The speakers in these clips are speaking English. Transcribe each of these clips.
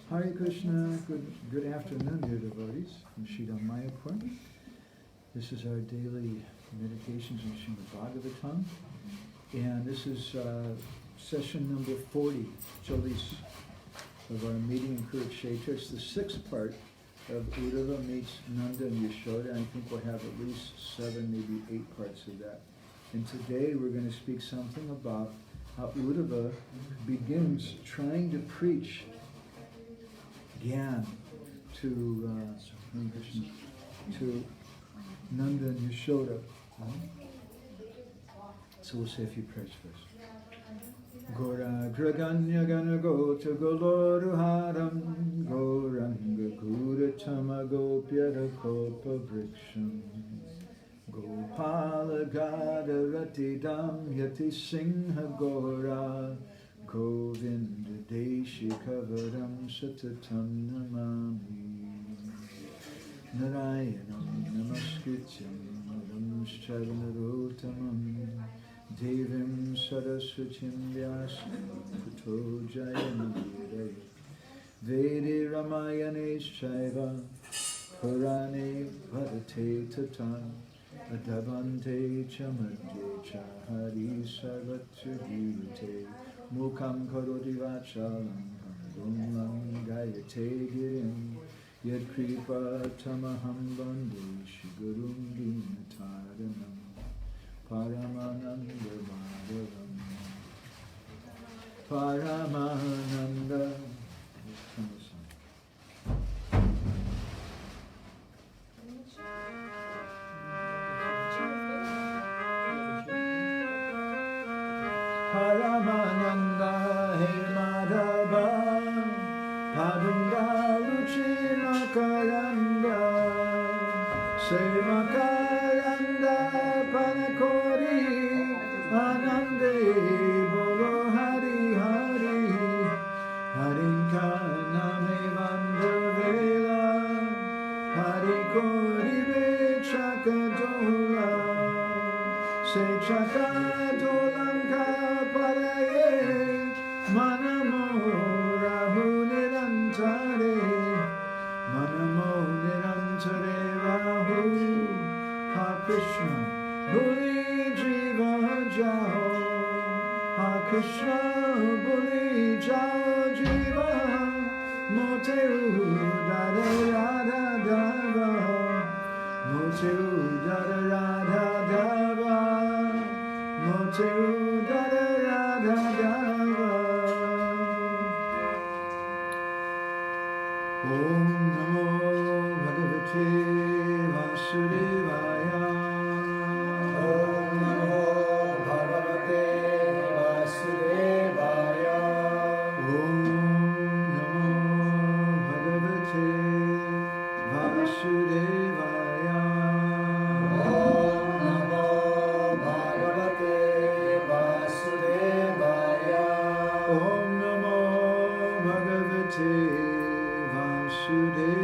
Hare Krishna, good afternoon, dear devotees, from Sridham Mayapur. This is our daily meditations in Srimad Bhagavatam, and this is session number 40, Chalis, of our meeting in Kurukshetra. It's the sixth part of Uddhava meets Nanda-Yashoda. I think we'll have at least 7, maybe 8 parts of that. And today we're going to speak something about how Uddhava begins trying to preach Gyan to Nanda and Yashoda. So we'll say a few prayers first. Gora Graganya Gana Gota Goloruharam Goranga Guratama Gopyara Kopa Vriksham Gopala Gadarati Dam Yati Singha Gora Govinda Deshi Kavaram Satatam Namami Narayanam Namaskrityam Madam Sharanarotamam Devim Saraswatim Vyasam Tato Jayamudire Vedi Ramayane Shaiva Purane Bharate Tata Adavante Chamadye Chahari Sarvatra Gite Mukam Karoti Vachalam Gumlam Gayate Girim Yad Kripa Tamaham Bande Shigurum Dinataranam Paramananda Madhavam Paramananda Paramananda He Madhava Padunga Luchi Makaranda Se Makaranda Panakori Anande Bolo Hari Hari Harinka Name Vandavela Hari Kori Chakadola Se Chakadolanka Paraye Manamo Rahu Nirantare Manamo Nirantare Rahu Ha Krishna Buli Jiva Jao Ha Krishna Buli Jao Jiva Moteru Dada Radha Dava Moteru Dada Radha Dava Moteru Dada Radha Dava Om Namo Bhagavate Vasudevaya Om Namo Bhagavate Vasudevaya Om Namo Bhagavate Vasudevaya Om Namo Bhagavate Vasudevaya Om Namo Bhagavate Vasudevaya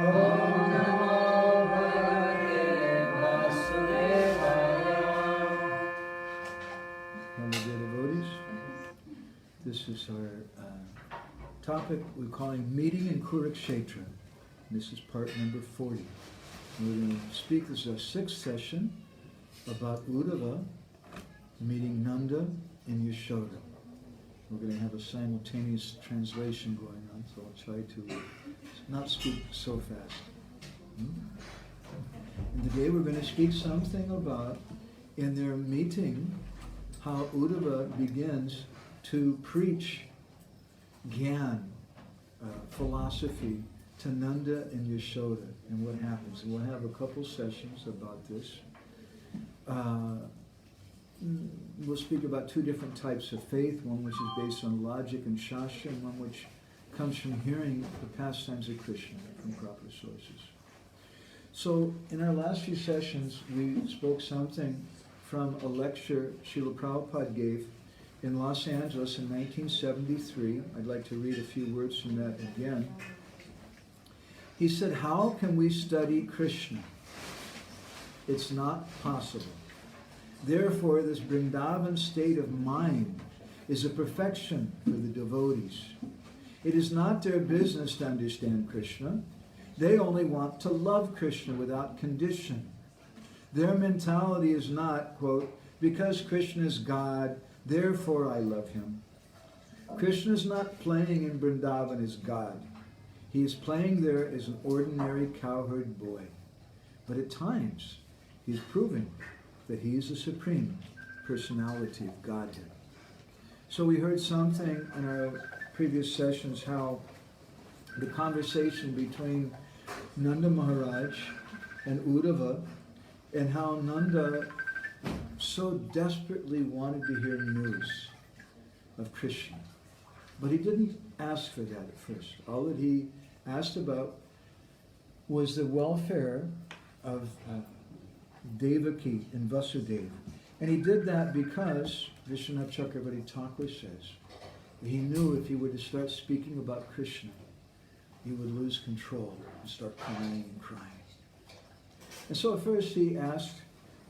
Om Namo Bhagavate Vasudevaya. Hello, dear devotees. This is our topic we're calling Meeting in Kurukshetra. This is part number 40. We're going to speak, this is our sixth session, about Uddhava meeting Nanda and Yashoda. We're going to have a simultaneous translation going on, so I'll try to not speak so fast. And today we're going to speak something about, in their meeting, how Uddhava begins to preach Gyan, philosophy, to Nanda and Yashoda, and what happens. And we'll have a couple sessions about this. We'll speak about 2 different types of faith, one which is based on logic and śāstra, and one which comes from hearing the pastimes of Krishna from proper sources. So in our last few sessions, we spoke something from a lecture Srila Prabhupada gave in Los Angeles in 1973. I'd like to read a few words from that again. He said, "How can we study Krishna? It's not possible. Therefore, this Vrindavan state of mind is a perfection for the devotees. It is not their business to understand Krishna. They only want to love Krishna without condition. Their mentality is not, quote, because Krishna is God, therefore I love him. Krishna is not playing in Vrindavan as God. He is playing there as an ordinary cowherd boy. But at times, he is proving that he is the supreme personality of Godhead. So we heard something in our previous sessions how the conversation between Nanda Maharaj and Uddhava, and how Nanda so desperately wanted to hear news of Krishna. But he didn't ask for that at first. All that he asked about was the welfare of Devaki and Vasudeva. And he did that because Vishwanath Chakravarti Thakur says he knew if he were to start speaking about Krishna, he would lose control and start crying and crying. And so at first he asked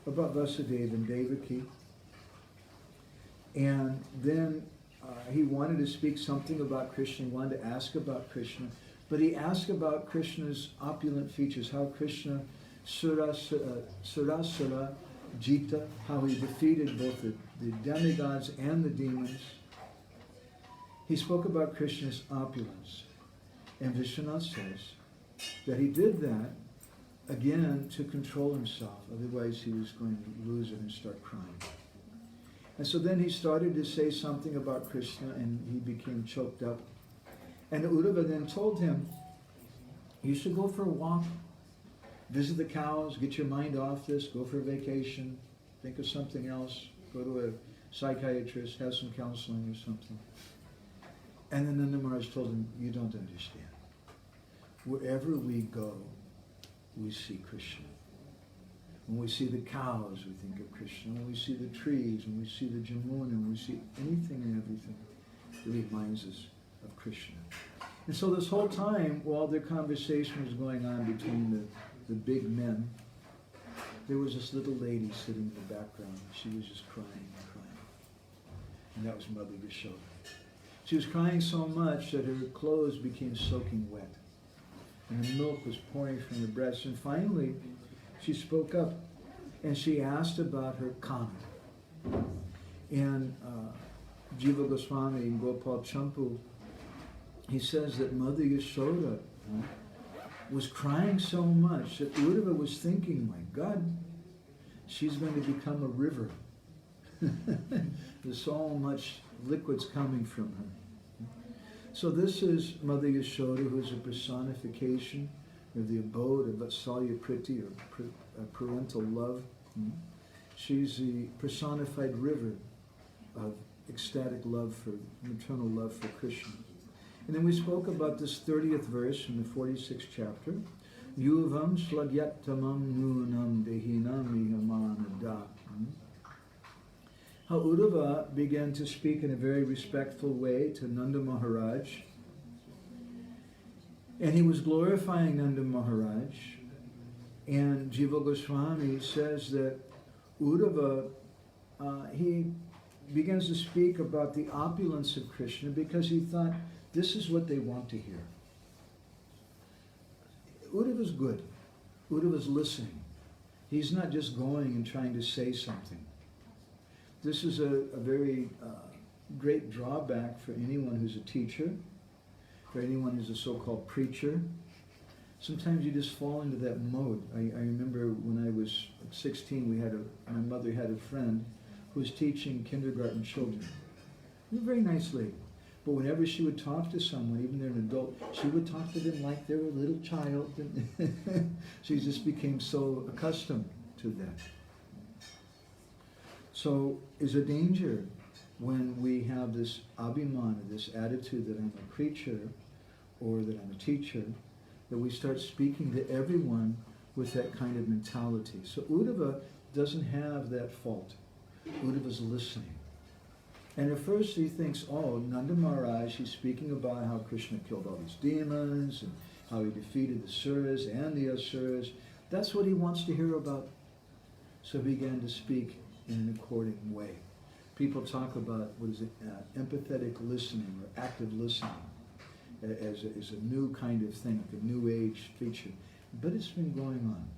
about Vasudeva and Devaki, and then he wanted to speak something about Krishna, he wanted to ask about Krishna, but he asked about Krishna's opulent features, how Krishna Surasura Jita, how he defeated both the demigods and the demons. He spoke about Krishna's opulence. And Vishwanath says that he did that, again, to control himself. Otherwise he was going to lose it and start crying. And so then he started to say something about Krishna and he became choked up. And Uddhava then told him, you should go for a walk, visit the cows, get your mind off this, go for a vacation, think of something else, go to a psychiatrist, have some counseling or something. And then Nanda Maharaj told him, you don't understand. Wherever we go, we see Krishna. When we see the cows, we think of Krishna. When we see the trees, when we see the Jamuna, when we see anything and everything, it reminds us of Krishna. And so this whole time, while their conversation was going on between the big men, there was this little lady sitting in the background. She was just crying and crying. And that was Mother Yashoda. She was crying so much that her clothes became soaking wet. And the milk was pouring from her breasts. And finally, she spoke up and she asked about her kana. And Jiva Goswami in Gopal Champu, he says that Mother Yashoda was crying so much that Uddhava was thinking, my God, she's going to become a river. There's so much liquids coming from her. So this is Mother Yashoda, who is a personification of the abode of Vatsalya Priti, or parental love. She's the personified river of ecstatic love for, maternal love for Krishna. And then we spoke about this 30th verse in the 46th chapter. Yuvam slagyatamam nunam dehinam ihamanada. How Uddhava began to speak in a very respectful way to Nanda Maharaj. And he was glorifying Nanda Maharaj. And Jiva Goswami says that Uddhava, he begins to speak about the opulence of Krishna because he thought, this is what they want to hear. Uddhava's good. Uddhava's listening. He's not just going and trying to say something. This is a very great drawback for anyone who's a teacher, for anyone who's a so-called preacher. Sometimes you just fall into that mode. I remember when I was 16, my mother had a friend who was teaching kindergarten children. She was a very nice lady. But whenever she would talk to someone, even they're an adult, she would talk to them like they were a little child. She just became so accustomed to that. So is a danger when we have this abhimana, this attitude that I'm a preacher or that I'm a teacher, that we start speaking to everyone with that kind of mentality. So Uddhava doesn't have that fault. Uddhava's listening. And at first he thinks, oh, Nanda Maharaj, he's speaking about how Krishna killed all these demons and how he defeated the Suras and the Asuras. That's what he wants to hear about. So he began to speak in an according way. people talk about, empathetic listening or active listening as a new kind of thing, like a new age feature. But it's been going on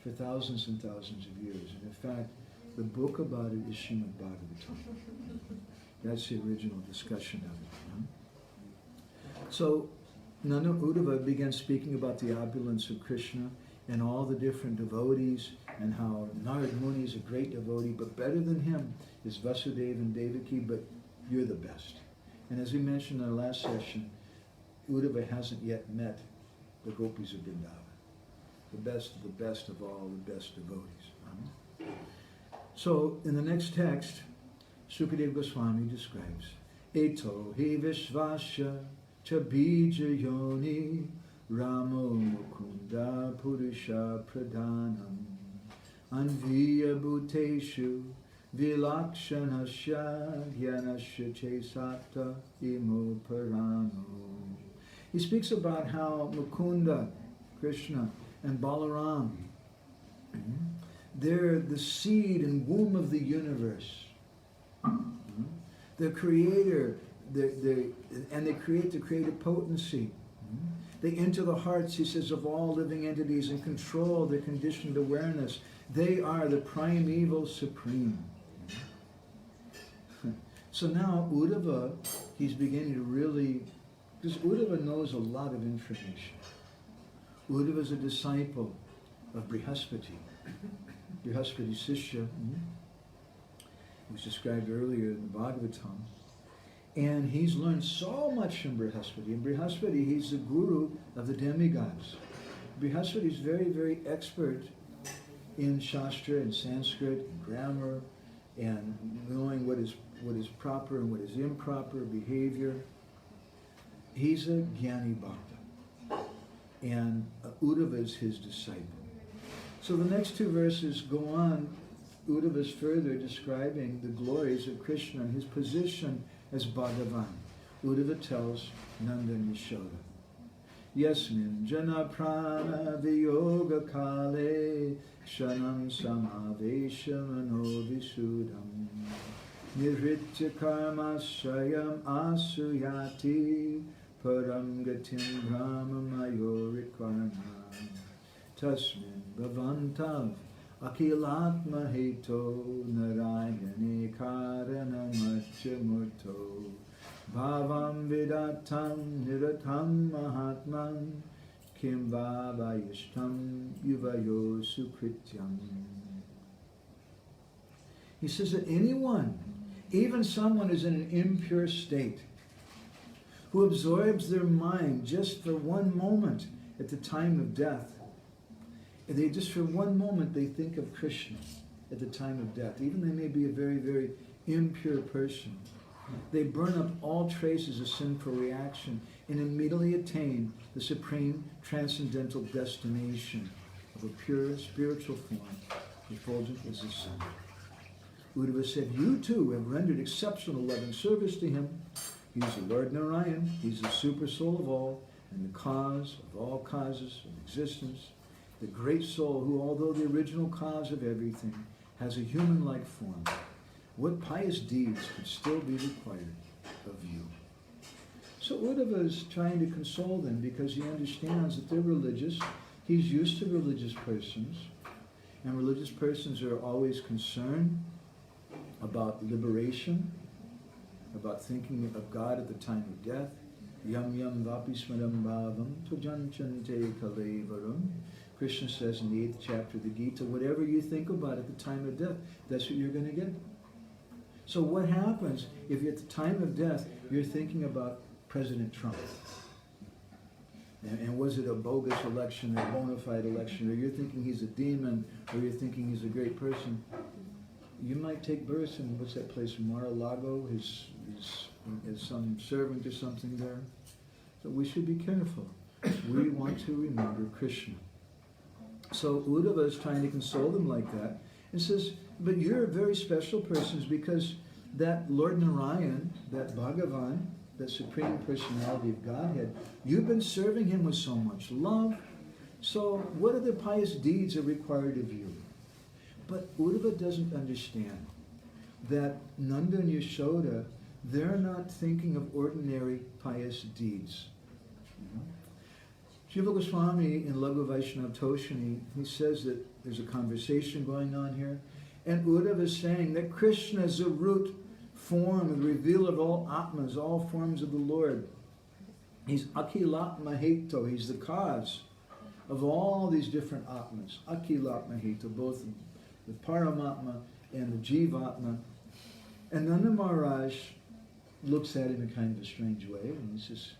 for thousands and thousands of years. And in fact, the book about it is Srimad Bhagavatam. That's the original discussion of it. So, Uddhava began speaking about the opulence of Krishna and all the different devotees, and how Narad Muni is a great devotee, but better than him is Vasudeva and Devaki, but you're the best. And as we mentioned in our last session, Uddhava hasn't yet met the gopis of Vrindavan, the best of all the best devotees. So in the next text, Sukadeva Goswami describes, Eto he Vishvasya cha bija yoni Ramo Mukunda Purusha Pradhanam Anviya Bhuteshu Vilakshanasya Dhyanasya Chesata Imo Parano. He speaks about how Mukunda, Krishna, and Balaram, they're the seed and womb of the universe. The creator, and they create the creative potency. They enter the hearts, he says, of all living entities and control their conditioned awareness. They are the primeval supreme. So now Uddhava, he's beginning to really, because Uddhava knows a lot of information. Uddhava is a disciple of Brihaspati. Brihaspati Sishya, it was described earlier in the Bhagavatam. And he's learned so much from Brihaspati. And Brihaspati, he's the guru of the demigods. Brihaspati is very, very expert in śāstra and Sanskrit and grammar and knowing what is proper and what is improper behavior. He's a Jnani Bhakta. And Uddhava is his disciple. So the next two verses go on. Uddhava is further describing the glories of Krishna and his position as Bhagavan. Uddhava tells Nanda-Yashoda, Yasmin jana prana viyoga kale shanam samavesha mano visudam nirritya karma shayam asuyati param gatim brahma mayorikarna tasmin bhavantav Akilatma heto narayane karana murto bhavam vidatam niratam mahatman kim vavayishtam yuvayo sukrityam. He says that anyone, even someone who's in an impure state, who absorbs their mind just for one moment at the time of death, and they just for one moment they think of Krishna at the time of death. Even they may be a very, very impure person. They burn up all traces of sinful reaction and immediately attain the supreme transcendental destination of a pure spiritual form, effulgent as the sun. Uddhava said, you too have rendered exceptional love and service to him. He's the Lord Narayan. He's the super soul of all and the cause of all causes of existence. The great soul who, although the original cause of everything, has a human-like form. What pious deeds could still be required of you? So Uddhava is trying to console them because he understands that they're religious. He's used to religious persons. And religious persons are always concerned about liberation, about thinking of God at the time of death. Yam yam vapi smaram bhavam tujanchante kalevaram. Krishna says in the 8th chapter of the Gita, whatever you think about at the time of death, that's what you're going to get. So what happens if at the time of death you're thinking about President Trump? And was it a bogus election or a bona fide election? Or you're thinking he's a demon, or you're thinking he's a great person? You might take birth in, what's that place, Mar-a-Lago, his some servant or something there. So we should be careful. We want to remember Krishna. So Uddhava is trying to console them like that and says, but you're very special persons because that Lord Narayan, that Bhagavan, that Supreme Personality of Godhead, you've been serving him with so much love. So what other pious deeds are required of you? But Uddhava doesn't understand. that Nanda and Yashoda, they're not thinking of ordinary pious deeds. Jiva Goswami in Laghu Vaishnava Toshini, he says that there's a conversation going on here, and Uddhava is saying that Krishna is the root form, the revealer of all Atmas, all forms of the Lord. He's Akilatma Heto, he's the cause of all these different Atmas. Akilatma Heto, both the Paramatma and the Jivatma. And Nanda Maharaj looks at him in kind of a strange way, and he says,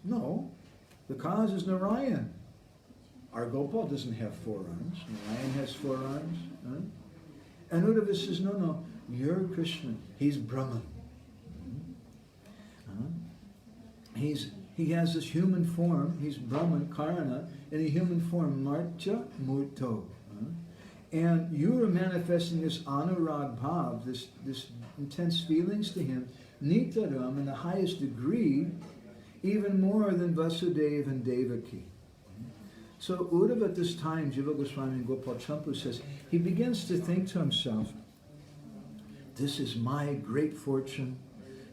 no, the cause is Narayan. Our Gopal doesn't have 4 arms. Narayan has 4 arms. Huh? And Uddhava says, no, you're Krishna. He's Brahman. He has this human form. He's Brahman, Karana, in a human form, Marcha Murto. And you are manifesting this anurag bhav, this intense feelings to him, Nitaram, in the highest degree, even more than Vasudeva and Devaki. So Uddhava at this time, Jiva Goswami and Gopal Champu says, he begins to think to himself, this is my great fortune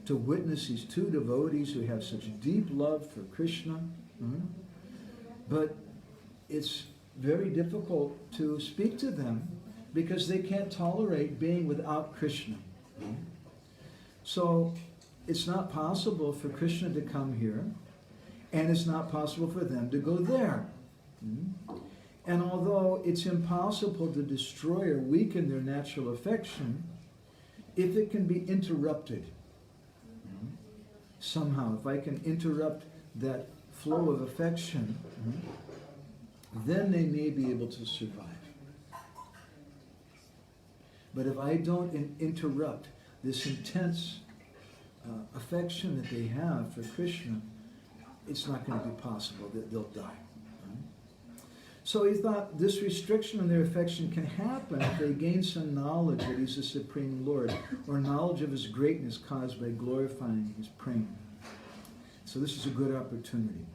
to witness these 2 devotees who have such deep love for Krishna. But it's very difficult to speak to them because they can't tolerate being without Krishna. So it's not possible for Krishna to come here, and it's not possible for them to go there. And although it's impossible to destroy or weaken their natural affection, if it can be interrupted, somehow, if I can interrupt that flow of affection, then they may be able to survive. But if I don't interrupt this intense affection that they have for Krishna, it's not going to be possible, that they'll die. So he thought this restriction on their affection can happen if they gain some knowledge that he's the Supreme Lord, or knowledge of his greatness caused by glorifying his prema. So this is a good opportunity.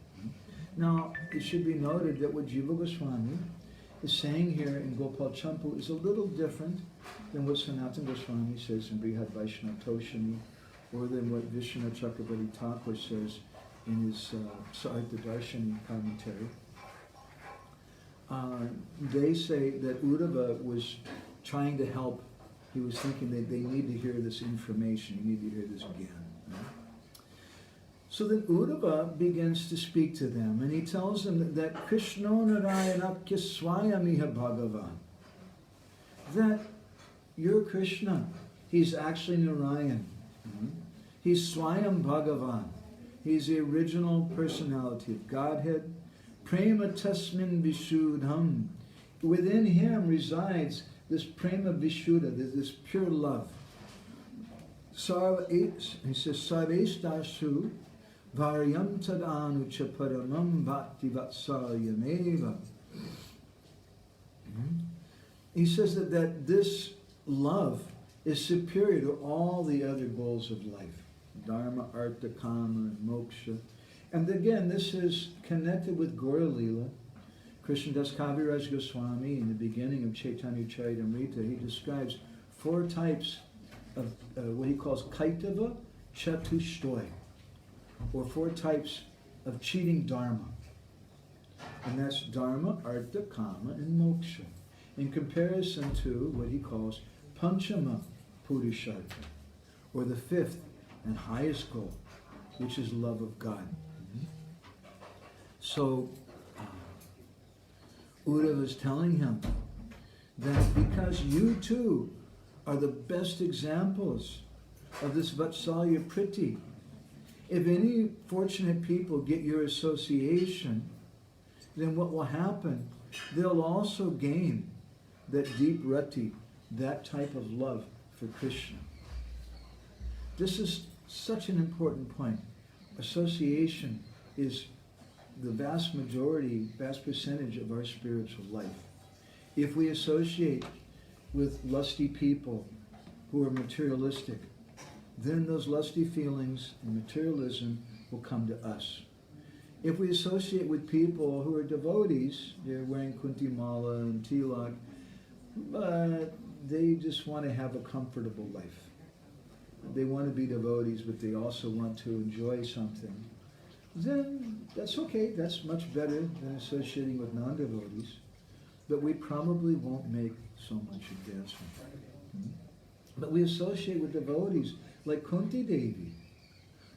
Now, it should be noted that what Jiva Goswami is saying here in Gopal Champu is a little different than what Sanatana Goswami says in Brihad Vaishnava Toshini, or than what Vishwanath Chakrabarti Thakur says in his Sahitya Darshani commentary. They say that Uddhava was trying to help. He was thinking that they need to hear this information, you need to hear this again. So then Uddhava begins to speak to them, and he tells them that Krishna Narayanakya Swayamiha Bhagavan, that you're Krishna, he's actually Narayan. He's Swayam Bhagavan. He's the original personality of Godhead. Prema Tasmin Vishuddham. Within him resides this Prema Vishuddha, this pure love. He says, Sarveshtashu Varyam Tadanu Chaparamam Bhakti Vatsalyameva. He says that this love is superior to all the other goals of life. Dharma, Artha, Kama, and Moksha. And again, this is connected with Gaura Lila. Krishnadas Kaviraj Goswami, in the beginning of Chaitanya Charitamrita, he describes 4 types of what he calls Kaitava Chatushtoi, or 4 types of cheating Dharma. And that's Dharma, Artha, Kama, and Moksha, in comparison to what he calls Panchama Purushartha, or the 5th and highest goal, which is love of God. So, Uddhava is telling him that because you too are the best examples of this Vatsalya Priti, if any fortunate people get your association, then what will happen? They'll also gain that deep rati, that type of love for Krishna. This is such an important point. Association is the vast majority, vast percentage of our spiritual life. If we associate with lusty people who are materialistic, then those lusty feelings and materialism will come to us. If we associate with people who are devotees, they're wearing kunti mala and tilak, but they just want to have a comfortable life. They want to be devotees, but they also want to enjoy something. Then that's okay. That's much better than associating with non-devotees. But we probably won't make so much advancement. But we associate with devotees like Kunti Devi,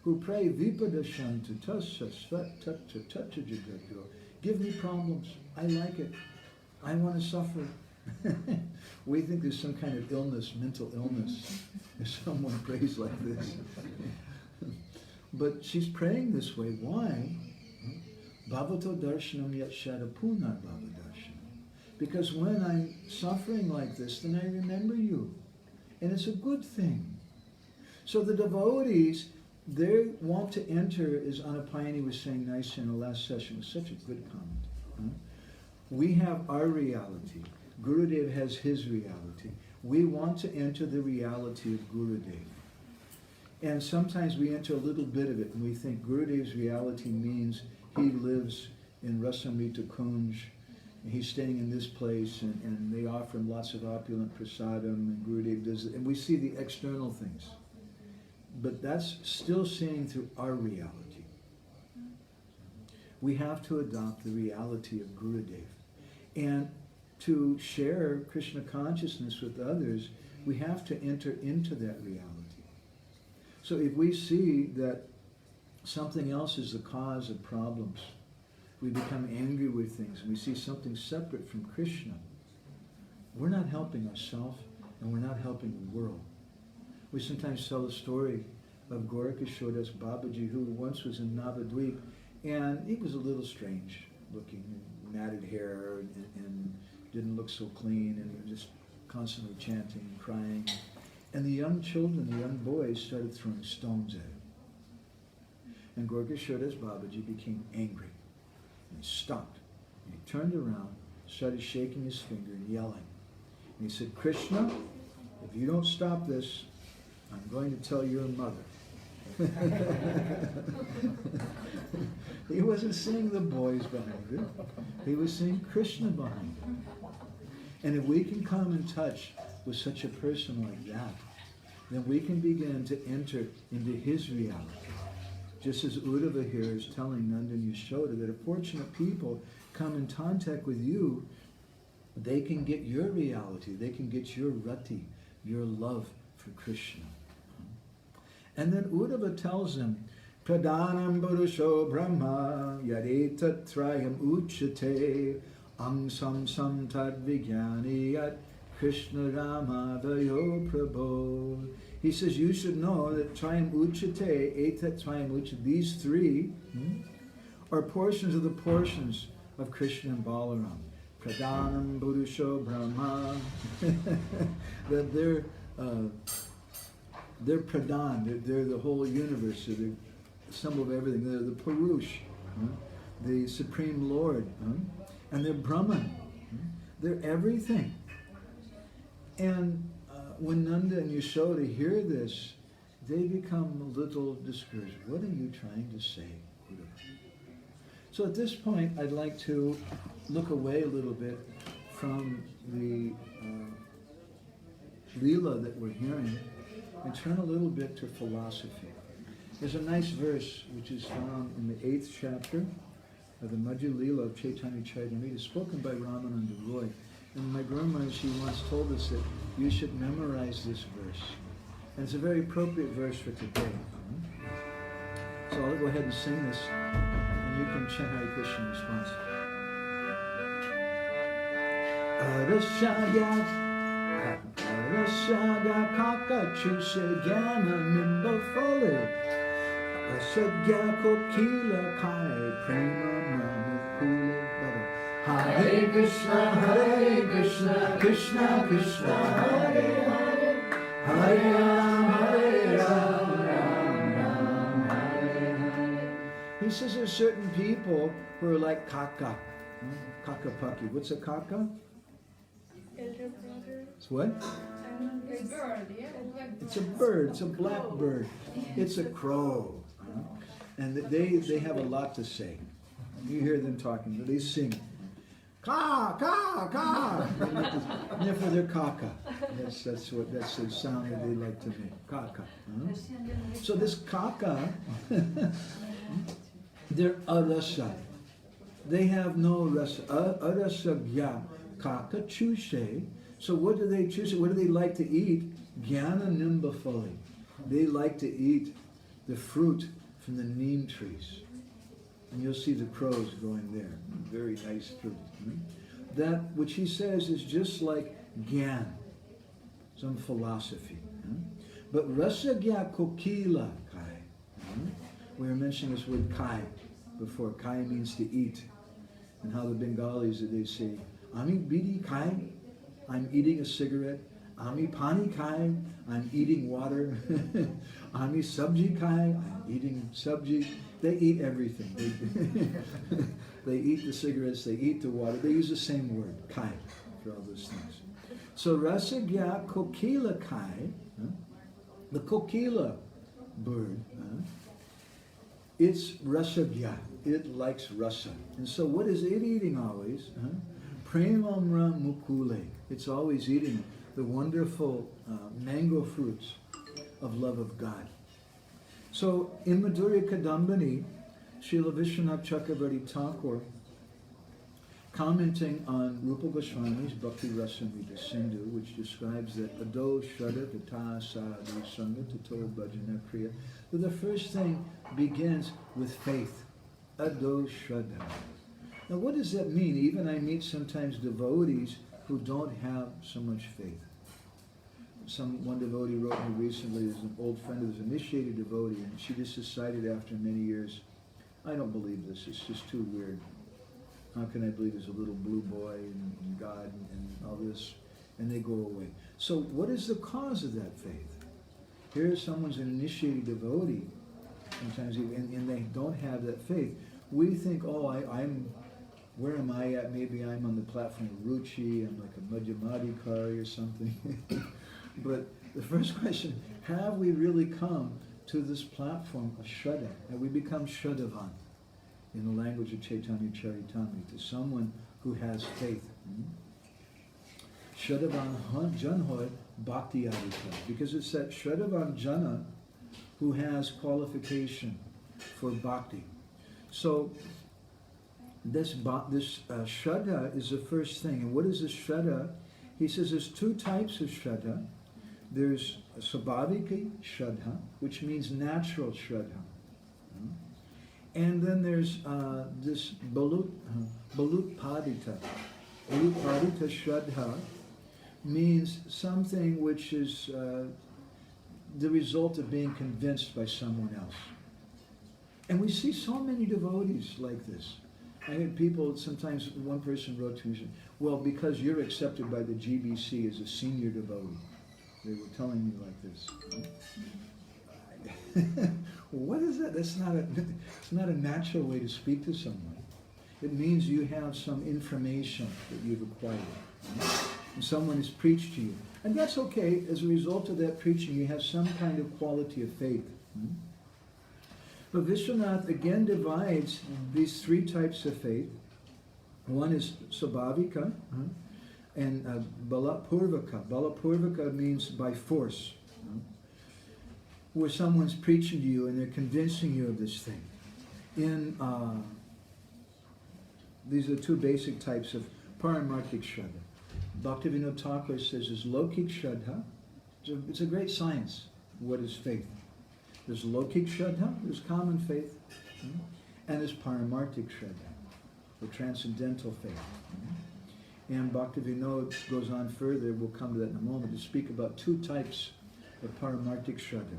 who pray Vipadashanta Tassa Svat Tatta Jagadyo. Give me problems. I like it. I want to suffer. We think there's some kind of illness, mental illness, if someone prays like this. But she's praying this way. Why? Bhavato darshanam yat shadapuna bhava darshanam. Because when I'm suffering like this, then I remember you. And it's a good thing. So the devotees, they want to enter, as Anapayani was saying nicely in the last session, was such a good comment. We have our reality. Gurudev has his reality. We want to enter the reality of Gurudev. And sometimes we enter a little bit of it, and we think Gurudev's reality means he lives in Rasamrita Kunj, and he's staying in this place, and they offer him lots of opulent prasadam, and Gurudev does it. And we see the external things. But that's still seeing through our reality. We have to adopt the reality of Gurudev. And to share Krishna consciousness with others, we have to enter into that reality. So if we see that something else is the cause of problems, we become angry with things, and we see something separate from Krishna, we're not helping ourselves, and we're not helping the world. We sometimes tell the story of Kurukshetra's Babaji, who once was in Navadvip, and he was a little strange looking, matted hair, and didn't look so clean, and he was just constantly chanting and crying. And the young children, the young boys, started throwing stones at him. And Kurukshetra's Babaji became angry. And he stopped. And he turned around, started shaking his finger and yelling. And he said, Krishna, if you don't stop this, I'm going to tell your mother. He wasn't seeing the boys behind it. He was seeing Krishna behind it. And if we can come in touch with such a person like that, then we can begin to enter into his reality. Just as Uddhava here is telling Nanda-Yashoda that if fortunate people come in contact with you, they can get your reality, they can get your rati, your love for Krishna. And then Uddhava tells them, Pradhanam Purusho Brahma Yadetat Trayam Uchate Angsam Sam Tad Vijnani Yat Krishna Rama Vayo Prabho. He says, you should know that Trayam Uchate, Etat Trayam Uchate, these three are portions of the portions of Krishna and Balaram. Pradhanam Purusho Brahma. That they're Pradhan, they're the whole universe, they're the symbol of everything. They're the Purush, the Supreme Lord, and they're Brahman. They're everything. And when Nanda and Yashoda hear this, they become a little discouraged. What are you trying to say, Uddhava? So at this point, I'd like to look away a little bit from the Leela that we're hearing and turn a little bit to philosophy. There's a nice verse which is found in the 8th chapter of the Madhya Leela of Chaitanya Charitamrita, spoken by Ramananda Roy. And my grandma, she once told us that you should memorize this verse. And it's a very appropriate verse for today. So I'll go ahead and sing this, and you can chant Hare Krishna in response. Arashagya kaka chushe gyana nimba fole. Arashagya kokila kai prema mamukule bada. Hare Krishna, Krishna Krishna, Hare Hare, Hare Ram, Ram, Hare Hare. He says there's certain people who are like kaka, kakapaki. What's a kaka? It's what? It's a bird, yeah. It's a bird. It's a black bird. It's a crow. And they have a lot to say. You hear them talking, they sing. Ka, ka, ka. And therefore they're kaka. That's the sound that they like to make. Kaka. So this kaka, they're arasa. They have no rasa. Arasa gya. Kaka chushe. So what do they choose? What do they like to eat? Jnana nimbafali. They like to eat the fruit from the neem trees. And you'll see the crows going there. Very nice fruit. That, which he says, is just like gyan, some philosophy. But rasa gya kokila kai. We were mentioning this word kai before. Kai means to eat. And how the Bengalis, they say, Ami bidi kai, I'm eating a cigarette. Ami pani kai, I'm eating water. Ami sabji kai, I'm eating sabji. They eat everything. They eat the cigarettes, they eat the water. They use the same word, kai, for all those things. So rasagya kokila kai, the kokila bird, it's rasagya. It likes rasa. And so what is it eating always? Premamra mukule. It's always eating the wonderful mango fruits of love of God. So in Madhurya Kadambini, Srila Vishwanath Chakravarti Thakur, commenting on Rupa Goswami's Bhakti Rasamrita Sindhu, which describes that Ado Shraddha Tata Sadhu Sangha Tato Bhajana Kriya, that the first thing begins with faith. Ado Shraddha. Now what does that mean? Even I meet sometimes devotees who don't have so much faith. One devotee wrote me recently, there's an old friend who's an initiated devotee, and she just decided after many years, I don't believe this, it's just too weird. How can I believe there's a little blue boy and God and all this? And they go away. So what is the cause of that faith? Here someone's an initiated devotee, sometimes and they don't have that faith. We think, oh, I'm where am I at? Maybe I'm on the platform of Ruchi, I'm like a Madhyamadikari or something. But the first question, have we really come to this platform of Shraddha? Have we become Shraddhavan, in the language of Chaitanya Charitamrita, to someone who has faith? Shraddhavan Janhoy Bhakti Adhika, because it's that Shraddhavan Jana who has qualification for Bhakti. So this Shraddha is the first thing. And what is this Shraddha? He says there's two types of Shraddha. There's Sabhavika Shraddha, which means natural Shraddha. And then there's this Balutpadita. Balutpadita Shraddha means something which is the result of being convinced by someone else. And we see so many devotees like this. I hear people, sometimes one person wrote to me, well, because you're accepted by the GBC as a senior devotee. They were telling me like this. What is that? It's not a natural way to speak to someone. It means you have some information that you've acquired. And someone has preached to you. And that's okay. As a result of that preaching, you have some kind of quality of faith. But Vishwanath again divides these three types of faith. One is Sabhavika and Balapurvaka. Balapurvaka means by force, where someone's preaching to you and they're convincing you of this thing. These are two basic types of Paramarthik Shraddha. Bhaktivinoda Thakur says there's Lokik Shraddha. It's a great science. What is faith? There's Lokik Shraddha, there's common faith, and there's Paramarthik Shraddha, the transcendental faith. And Bhaktivinoda goes on further, we'll come to that in a moment, to speak about two types of Paramarthik Shraddha,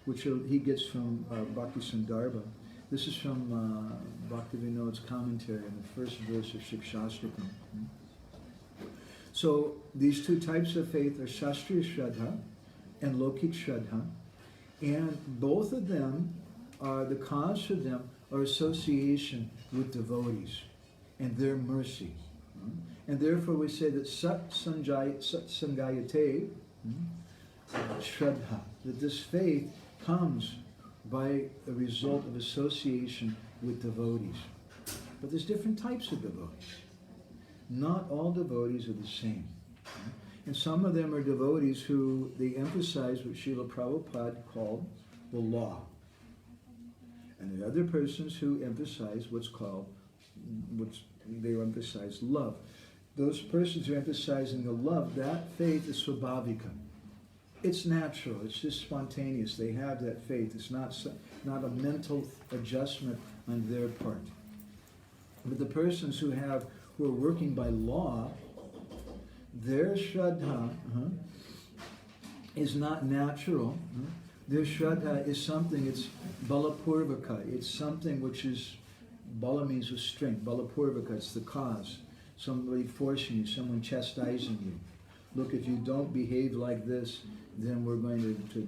which he gets from Bhakti Sandarbha. This is from Bhaktivinoda's commentary on the first verse of śāstra. So these two types of faith are Shastriya Shraddha and Lokik Shraddha, and both of them are, the cause for them are association with devotees and their mercy. And therefore we say that Sat Sangayate Shraddha, that this faith comes by a result of association with devotees. But there's different types of devotees. not all devotees are the same. And some of them are devotees who they emphasize what Srila Prabhupada called the law. And there are other persons who emphasize they emphasize love. Those persons who are emphasizing the love, that faith is svabhavika. It's natural, it's just spontaneous. They have that faith. It's not a mental adjustment on their part. But the persons who are working by law, their shraddha is not natural. Their shraddha is something, it's balapurvaka. It's something which is, bala means with strength, balapurvaka, it's the cause. Somebody forcing you, someone chastising you. Look, if you don't behave like this, then we're going to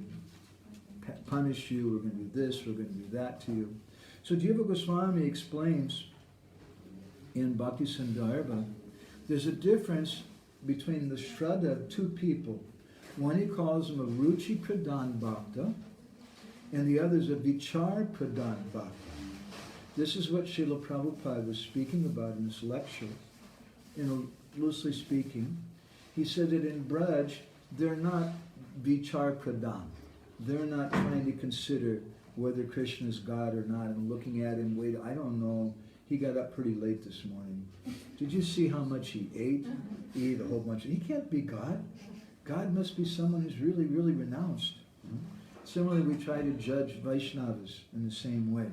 punish you, we're going to do this, we're going to do that to you. So Jiva Goswami explains in Bhakti Sandarbha, there's a difference between the shraddha of two people. One he calls him a ruchi pradhan bhakta, and the other is a vichar pradhan bhakta. This is what Srila Prabhupada was speaking about in this lecture. Loosely speaking, he said that in Braj, they're not vichar pradhan. They're not trying to consider whether Krishna is God or not and looking at him, wait, I don't know. He got up pretty late this morning. Did you see how much he ate? He ate a whole bunch. He can't be God. God must be someone who's really, really renounced. Similarly, we try to judge Vaishnavas in the same way.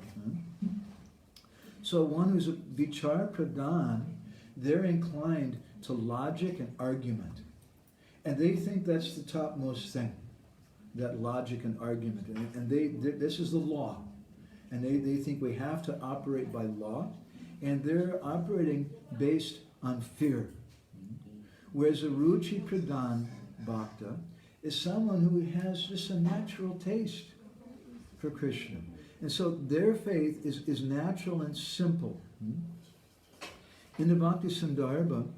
So one who's a vichar pradhan, they're inclined to logic and argument. And they think that's the topmost thing, that logic and argument. And this is the law. And they think we have to operate by law. And they're operating based on fear. Whereas a ruchi pradhan bhakta is someone who has just a natural taste for Krishna. And so their faith is natural and simple. In the Bhakti Sandarbha,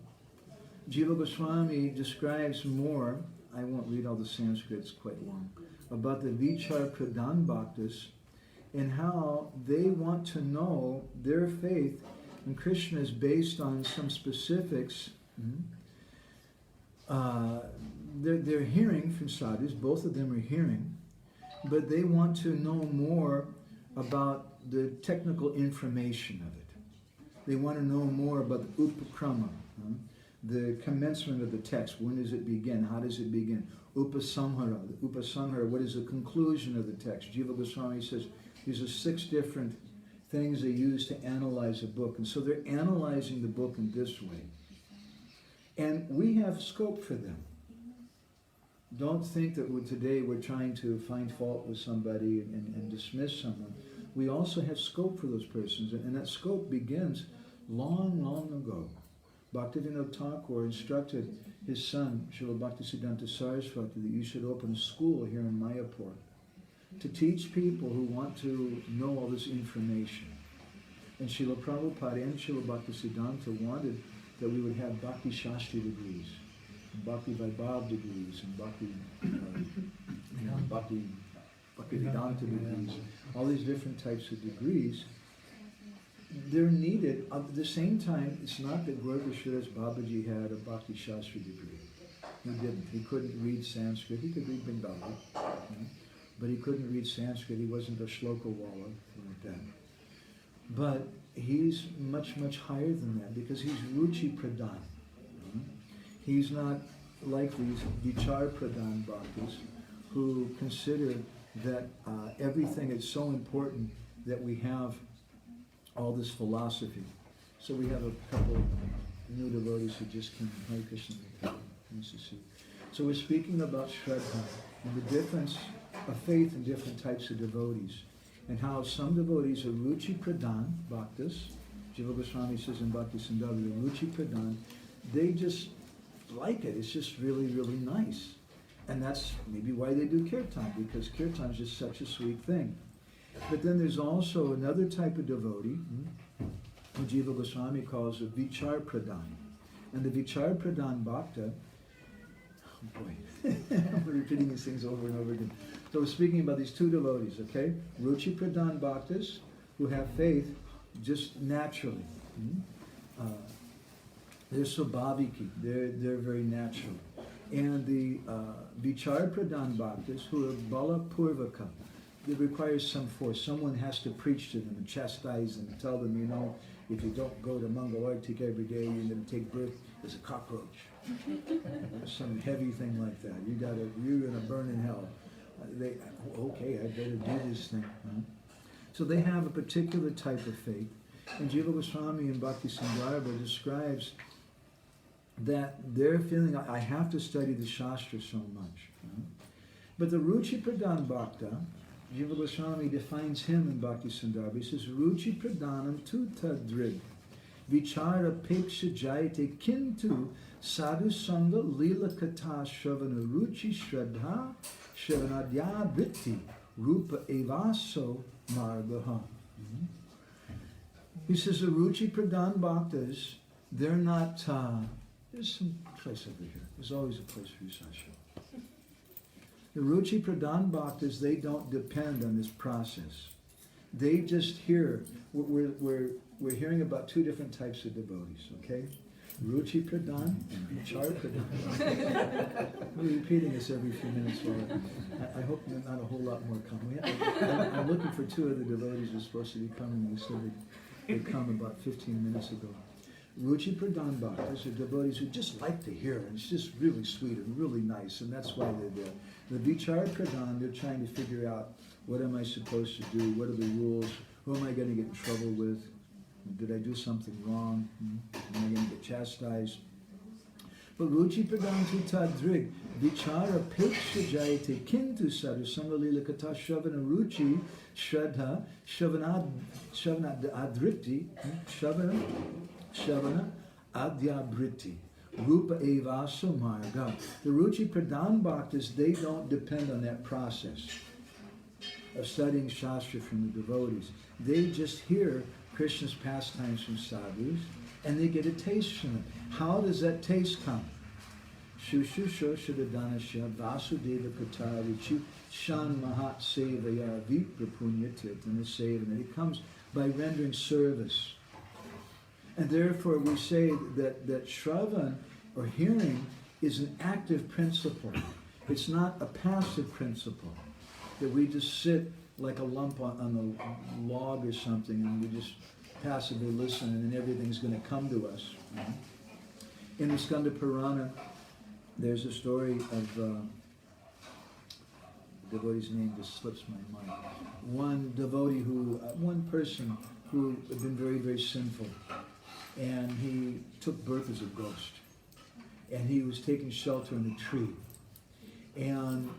Jiva Goswami describes more, I won't read all the Sanskrit, it's quite long, about the Vichar Pradhan Bhaktas and how they want to know their faith in Krishna is based on some specifics. They're hearing from sadhus, both of them are hearing, but they want to know more about the technical information of it. They want to know more about the upakrama, the commencement of the text. When does it begin? How does it begin? Upasamhara. The upasamhara, what is the conclusion of the text? Jiva Goswami says these are 6 different things they use to analyze a book. And so they're analyzing the book in this way. And we have scope for them. Don't think that today we're trying to find fault with somebody and dismiss someone. We also have scope for those persons, and that scope begins long, long ago. Bhaktivinoda Thakur instructed his son, Srila Bhaktisiddhanta Saraswati, that you should open a school here in Mayapur to teach people who want to know all this information. And Srila Prabhupada and Srila Bhaktisiddhanta wanted that we would have Bhakti Shastri degrees, Bhakti Vaibhav degrees, and Bhakti Vedanta degrees, all these different types of degrees. They're needed. At the same time, it's not that Gaurvashuras Babaji had a Bhakti Shastri degree. He didn't. He couldn't read Sanskrit. He could read Bengali, but he couldn't read Sanskrit. He wasn't a shloka wala like that. But he's much, much higher than that because he's ruchi pradhan. He's not like these vichar pradhan bhaktas who consider that everything is so important that we have all this philosophy. So we have a couple new devotees who just came. Hare Krishna. Nice to see. So we're speaking about Shraddha and the difference of faith in different types of devotees, and how some devotees are ruchi pradhan bhaktas. Jiva Goswami says in Bhakti Sandarbha, ruchi pradhan, they just like it. It's just really, really nice. And that's maybe why they do kirtan, because kirtan is just such a sweet thing. But then there's also another type of devotee, who Jiva Goswami calls a vichar pradhan. And the vichar pradhan bhakta, oh boy, I'm repeating these things over and over again. So we're speaking about these two devotees, okay? Ruchi pradhan bhaktas, who have faith just naturally. They're swabhaviki. They're very natural. And the vichar pradhan bhaktas, who are bala purvaka, it requires some force. Someone has to preach to them and chastise them and tell them, you know, if you don't go to Mangalartik every day, you're going to take birth as a cockroach. Some heavy thing like that. You're going to burn in hell. Okay, I better do this thing. Huh? So they have a particular type of faith. And Jiva Goswami in Bhakti Sandarbha describes that they're feeling, I have to study the śāstra so much. Huh? But the Ruchi Pradhan Bhakta, Jiva Goswami defines him in Bhakti Sandarbha. He says, Ruchi Pradhanam tu tadrid vichara peksha jayate kintu sadhu sangha lila kata shravana ruchi shraddha shravanadya vritti rupa evaso margaha. He says the Ruchi Pradhan Bhaktas, they're not, there's some place over here. There's always a place for you, Sasha. The Ruchi Pradhan Bhaktas, they don't depend on this process. They just hear, we're hearing about two different types of devotees, okay? Ruchi Pradhan and Vichar Pradhan. We're repeating this every few minutes. I hope not a whole lot more come. I'm looking for two of the devotees who are supposed to be coming. They said they'd come about 15 minutes ago. Ruchi Pradhan Bhaktas are devotees who just like to hear it. It's just really sweet and really nice, and that's why they're there. The Vichar Pradhan, they're trying to figure out, what am I supposed to do? What are the rules? Who am I going to get in trouble with? Did I do something wrong? Am I going to get chastised? But Ruchi Pradhan tu tadrig vichara peksha jayate kintu sadhu sangalila kata shavana ruchi shraddha shavana adripti shavana adyabriti rupa evaso marga. The Ruchi Pradhan Bhaktas, they don't depend on that process of studying śāstra from the devotees. They just hear Krishna's pastimes from sadhus, and they get a taste from it. How does that taste come? Shushusho Shadadanasya Vasudeva Katarichi Shan Mahat Sevaya Viprapunya Tirtana Sevana. It comes by rendering service. And therefore we say that Shravan, or hearing, is an active principle. It's not a passive principle, that we just sit like a lump on a log or something and we just passively listen and then everything's going to come to us. In the Skanda Purana, there's a story of a devotee's name just slips my mind. One person who had been very, very sinful, and he took birth as a ghost, and he was taking shelter in a tree. And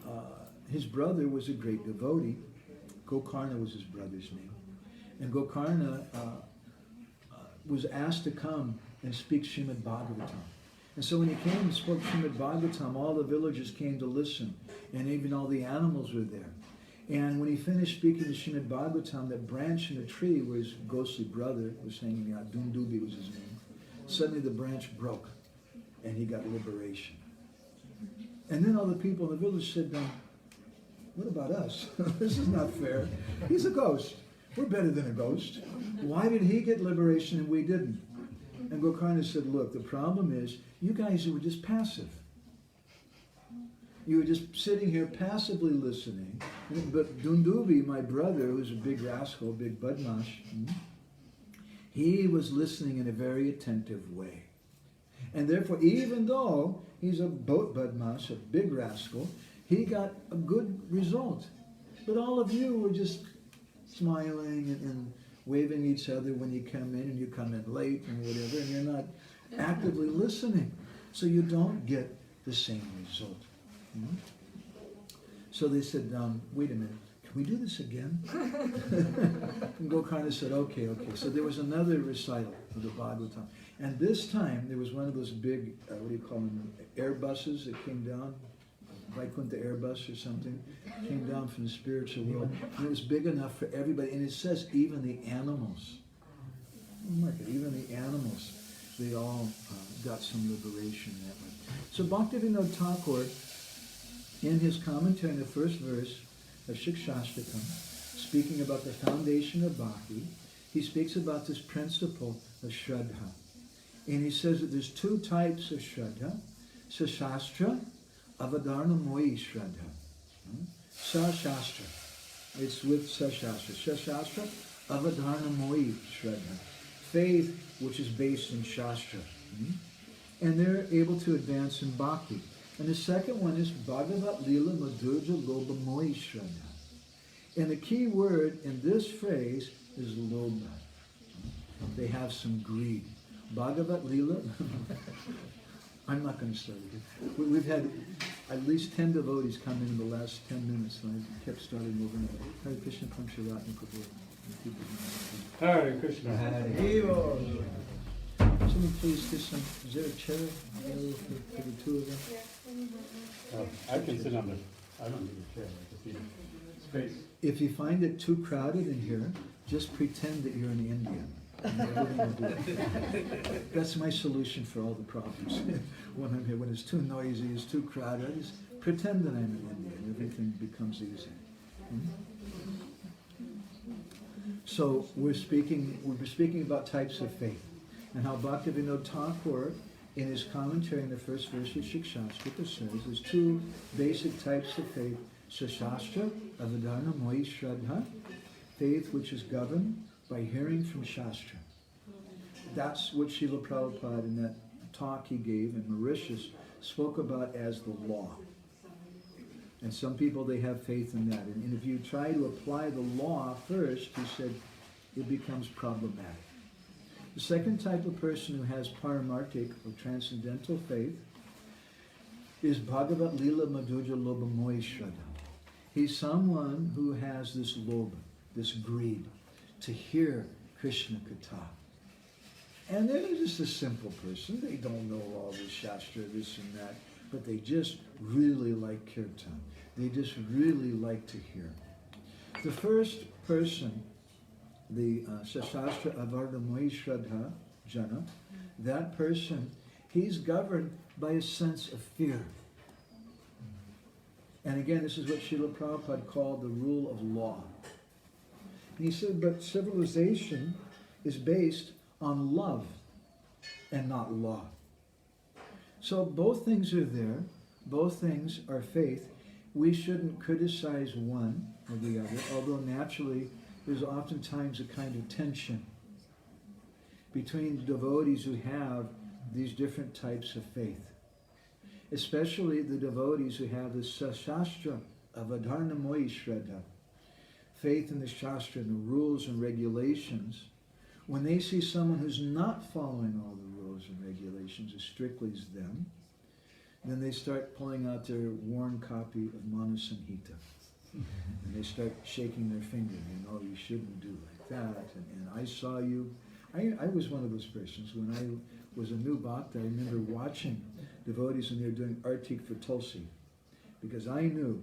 his brother was a great devotee. Gokarna was his brother's name. And Gokarna was asked to come and speak Srimad Bhagavatam. And so when he came and spoke Srimad Bhagavatam, all the villagers came to listen, and even all the animals were there. And when he finished speaking the Srimad Bhagavatam, that branch in the tree where his ghostly brother was hanging out, Dundubi was his name, suddenly the branch broke, and he got liberation. And then all the people in the village said, what about us? This is not fair. He's a ghost. We're better than a ghost. Why did he get liberation and we didn't? And Gokarna said, look, the problem is you guys were just passive. You were just sitting here passively listening. But Dundubi, my brother, who's a big rascal, a big badmash, he was listening in a very attentive way. And therefore, even though he's a badmash, a big rascal, he got a good result. But all of you were just smiling and waving each other when you come in, and you come in late and whatever, and you're not actively listening. So you don't get the same result. So they said, wait a minute, can we do this again? And Gokarna said, okay. So there was another recital of the Bhagavatam. And this time, there was one of those big, Airbuses that came down, Vaikuntha Airbus or something, came down from the spiritual world. And it was big enough for everybody. And it says even the animals, even the animals, they all got some liberation that way. So Bhaktivinoda Thakur, in his commentary in the first verse of Shikshashtakam, speaking about the foundation of bhakti, he speaks about this principle of Shraddha. And he says that there's two types of Shraddha. Śāstra, avadharnamoyi Shraddha. Śāstra. It's with śāstra. Śāstra, avadharnamoyi Shraddha. Faith which is based in Shastra. And they're able to advance in bhakti. And the second one is Bhagavat Lila Madhurja Lobamoyi Shraddha. And the key word in this phrase is lobha. They have some greed. Bhagavat Lila, I'm not going to start it. We've had at least 10 devotees come in the last 10 minutes, and I kept starting over and over. Hare Krishna Pamsharatna Prabhu. Hare Krishna. Hare. Someone please get some, is there a chair for the two of them? I can sit on I don't need a chair, I just need space. If you find it too crowded in here, just pretend that you're an Indian. And everything will do. That's my solution for all the problems. When I'm here, when it's too noisy, it's too crowded, I just pretend that I'm an Indian. Everything becomes easy. So we're speaking about types of faith, and how Bhaktivinoda Thakur, in his commentary in the first verse of śāstra, says there's two basic types of faith: śāstra, avadharnamoyi Shraddha, faith which is governed by hearing from Shastra. That's what Srila Prabhupada, in that talk he gave in Mauritius, spoke about as the law. And some people, they have faith in that. And if you try to apply the law first, he said, it becomes problematic. The second type of person who has paramartik, or transcendental faith, is Bhagavat Lila Madhurja Lobamoyi Shraddha. He's someone who has this lobha, this greed, to hear Krishna Katha. And they're just a simple person. They don't know all this Shastra, this and that, but they just really like Kirtan. They just really like to hear. The first person, the Shastra Avardhamoyi Shraddha Jana, that person, he's governed by a sense of fear. And again, this is what Srila Prabhupada called the rule of law. And he said, but civilization is based on love and not law. So both things are there. Both things are faith. We shouldn't criticize one or the other, although naturally there's oftentimes a kind of tension between devotees who have these different types of faith. Especially the devotees who have the śāstra of avadharnamoyi Shraddha, faith in the Shastra and the rules and regulations. When they see someone who's not following all the rules and regulations as strictly as them, then they start pulling out their worn copy of Manasamhita. And they start shaking their finger, you shouldn't do like that, and I saw you. I was one of those persons. When I was a new bhakta, I remember watching devotees when they were doing artik for Tulsi, because I knew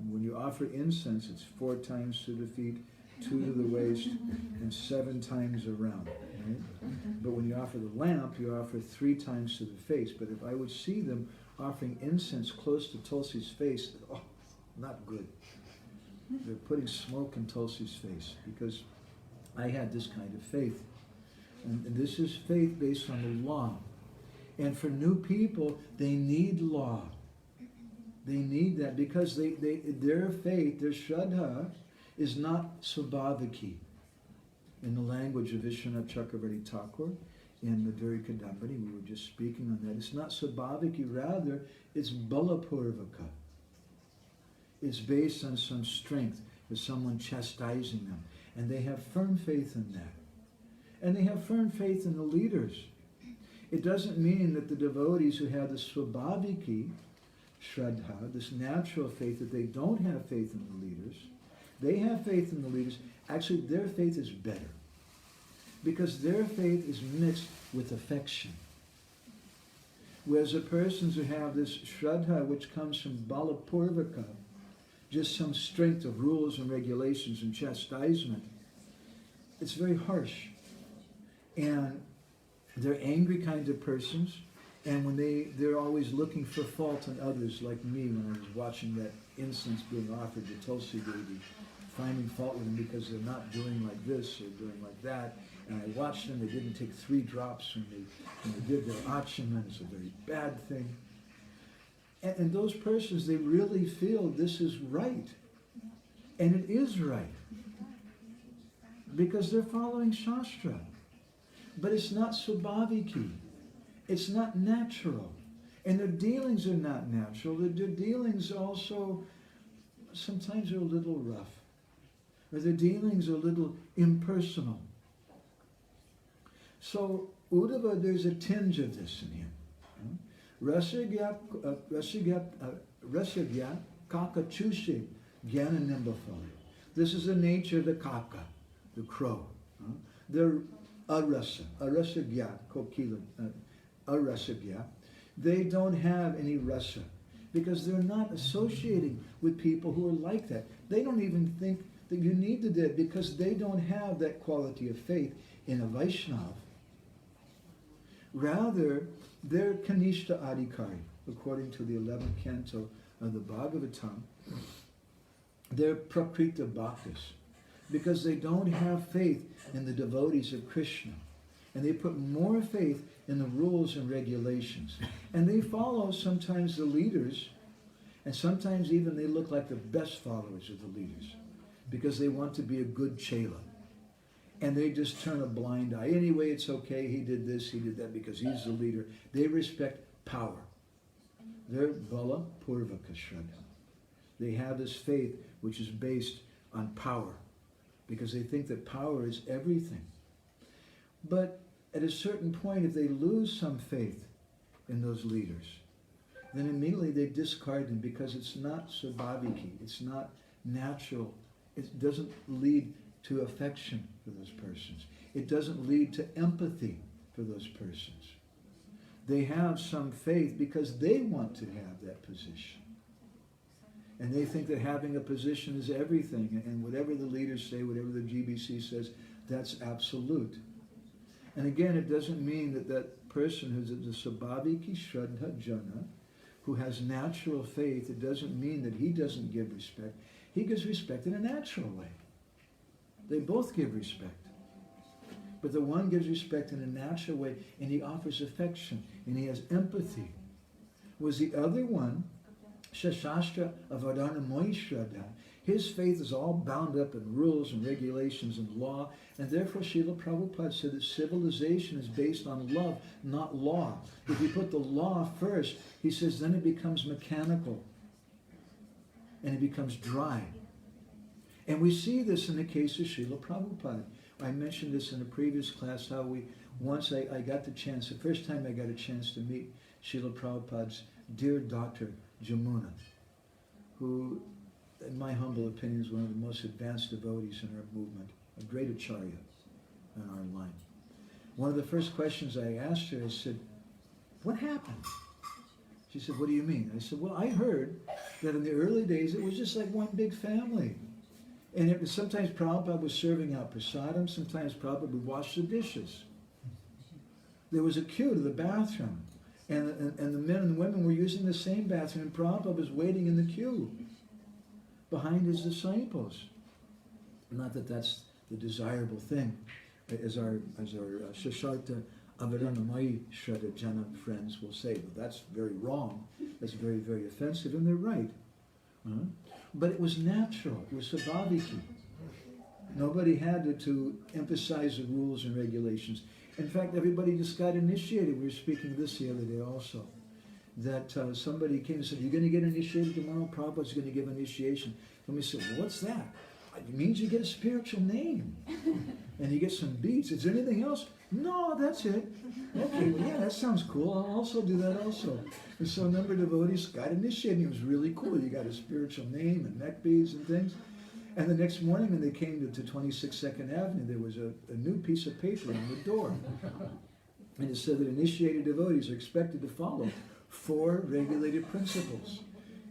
when you offer incense, it's 4 times to the feet, 2 to the waist, and 7 times around. Right? But when you offer the lamp, you offer 3 times to the face. But if I would see them offering incense close to Tulsi's face, not good. They're putting smoke in Tulsi's face, because I had this kind of faith. And this is faith based on the law. And for new people, they need law. They need that, because their faith, their Shraddha, is not Svabhaviki. In the language of Vishwanath Chakravarti Thakur, in Madhuri Kadambini, we were just speaking on that. It's not Svabhaviki, rather, it's Balapurvaka. It's based on some strength, with someone chastising them. And they have firm faith in that. And they have firm faith in the leaders. It doesn't mean that the devotees who have the Svabhaviki Shraddha, this natural faith, that they don't have faith in the leaders. They have faith in the leaders. Actually, their faith is better, because their faith is mixed with affection. Whereas the persons who have this Shraddha, which comes from Balapurvaka, just some strength of rules and regulations and chastisement, it's very harsh. And they're angry kind of persons, and when they're always looking for fault in others, like me when I was watching that incense being offered to Tulsi Devi, finding fault with them because they're not doing like this or doing like that, And I watched them, they didn't take 3 drops when they did their achana. It's a very bad thing. And those persons, they really feel this is right. And it is right. Because they're following śāstra. But it's not svabhaviki. It's not natural. And their dealings are not natural. Their dealings also sometimes are a little rough. Or their dealings are a little impersonal. So, Uddhava, there's a tinge of this in him. Rasagya kaka chushe jnana nimbafali. This is the nature of the kaka, the crow. They're arasagya, kokila, arasagya. They don't have any rasa because they're not associating with people who are like that. They don't even think that you need to do it because they don't have that quality of faith in a Vaishnava. Rather, they're Kanishta Adhikari, according to the 11th canto of the Bhagavatam. They're Prakrita Bhaktas, because they don't have faith in the devotees of Krishna. And they put more faith in the rules and regulations. And they follow sometimes the leaders, and sometimes even they look like the best followers of the leaders, because they want to be a good chela. And they just turn a blind eye. Anyway, it's okay, he did this, he did that, because he's the leader. They respect power. They're bala purvaka shraddha. They have this faith which is based on power, because they think that power is everything. But at a certain point, if they lose some faith in those leaders, then immediately they discard them, because it's not svabhaviki, it's not natural, it doesn't lead to affection for those persons. It doesn't lead to empathy for those persons. They have some faith because they want to have that position. And they think that having a position is everything, and whatever the leaders say, whatever the GBC says, that's absolute. And again, it doesn't mean that that person who's the svabhaviki shraddha jana, who has natural faith, it doesn't mean that he doesn't give respect. He gives respect in a natural way. They both give respect. But the one gives respect in a natural way, and he offers affection, and he has empathy. Was the other one, śāstra avadanamoyi shraddha, his faith is all bound up in rules and regulations and law, and therefore Srila Prabhupada said that civilization is based on love, not law. If you put the law first, he says, then it becomes mechanical, and it becomes dry. And we see this in the case of Srila Prabhupada. I mentioned this in a previous class, how once I got the chance, the first time I got a chance to meet Srila Prabhupada's dear daughter, Jamuna, who, in my humble opinion, is one of the most advanced devotees in our movement, a great acharya in our line. One of the first questions I asked her, I said, what happened? She said, what do you mean? I said, well, I heard that in the early days it was just like one big family. And it was, sometimes Prabhupada was serving out prasadam, sometimes Prabhupada would wash the dishes. There was a queue to the bathroom, and the men and the women were using the same bathroom, and Prabhupada was waiting in the queue behind his disciples. Not that that's the desirable thing, as our Shasharta Avadanamayi Shraddha Jana friends will say, but that's very wrong, that's very, very offensive, and they're right. But it was natural, it was svabhaviki. Nobody had to emphasize the rules and regulations. In fact, everybody just got initiated. We were speaking of this the other day also. That somebody came and said, you're going to get initiated tomorrow? Prabhupada's going to give initiation. And we said, well, what's that? It means you get a spiritual name. And you get some beads. Is there anything else? No, that's it. Okay, well, yeah, that sounds cool. I'll also do that also. And so a number of devotees got initiated. It was really cool. You got a spiritual name and neck beads and things. And the next morning when they came to 26 2nd Avenue, there was a new piece of paper on the door. And it said that initiated devotees are expected to follow 4 regulated principles.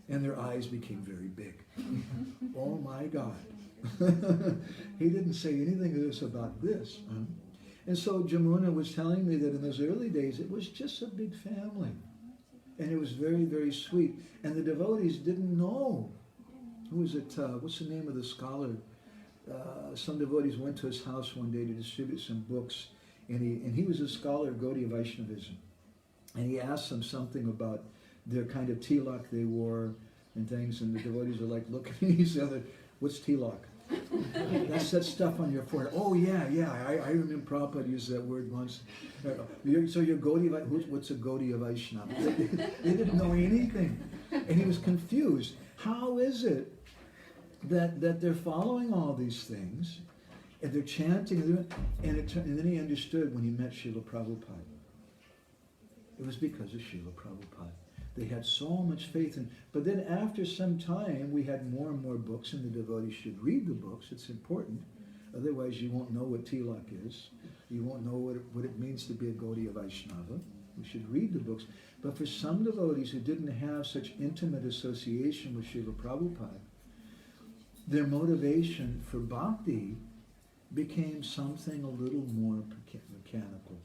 And their eyes became very big. Oh my God. He didn't say anything to us about this. And so Jamuna was telling me that in those early days, it was just a big family. And it was very, very sweet. And the devotees didn't know. Who was it? What's the name of the scholar? some devotees went to his house one day to distribute some books, and he was a scholar of Gaudiya Vaishnavism. And he asked them something about their kind of tilak they wore and things, and the devotees are like looking at each other, what's tilak? That's that stuff on your forehead. Oh yeah, I remember Prabhupada used that word once. So you're Gaudiya, what's a Gaudiya Vaishnava? They didn't know anything. And he was confused. How is it that they're following all these things, and they're chanting, and then he understood when he met Srila Prabhupada. It was because of Srila Prabhupada. They had so much faith in. But then after some time, we had more and more books, and the devotees should read the books. It's important. Otherwise, you won't know what tilak is. You won't know what it means to be a Gaudiya Vaishnava. We should read the books. But for some devotees who didn't have such intimate association with Srila Prabhupada, their motivation for bhakti became something a little more mechanical.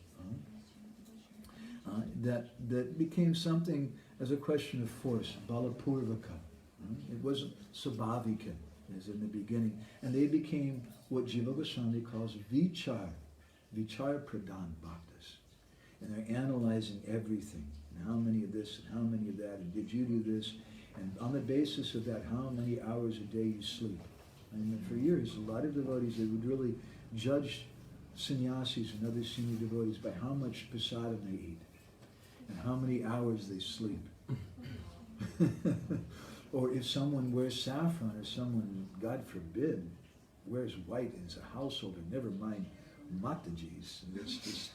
That became something as a question of force, balapurvaka. It wasn't sabhavika, as in the beginning. And they became what Jiva Goswami calls vichar pradhan bhaktas. And they're analyzing everything. And how many of this, and how many of that, and did you do this? And on the basis of that, how many hours a day you sleep. I mean, for years, a lot of devotees, they would really judge sannyasis and other senior devotees by how much prasadam they eat and how many hours they sleep. Or if someone wears saffron, or someone, God forbid, wears white and is a householder, never mind Matajis. It's just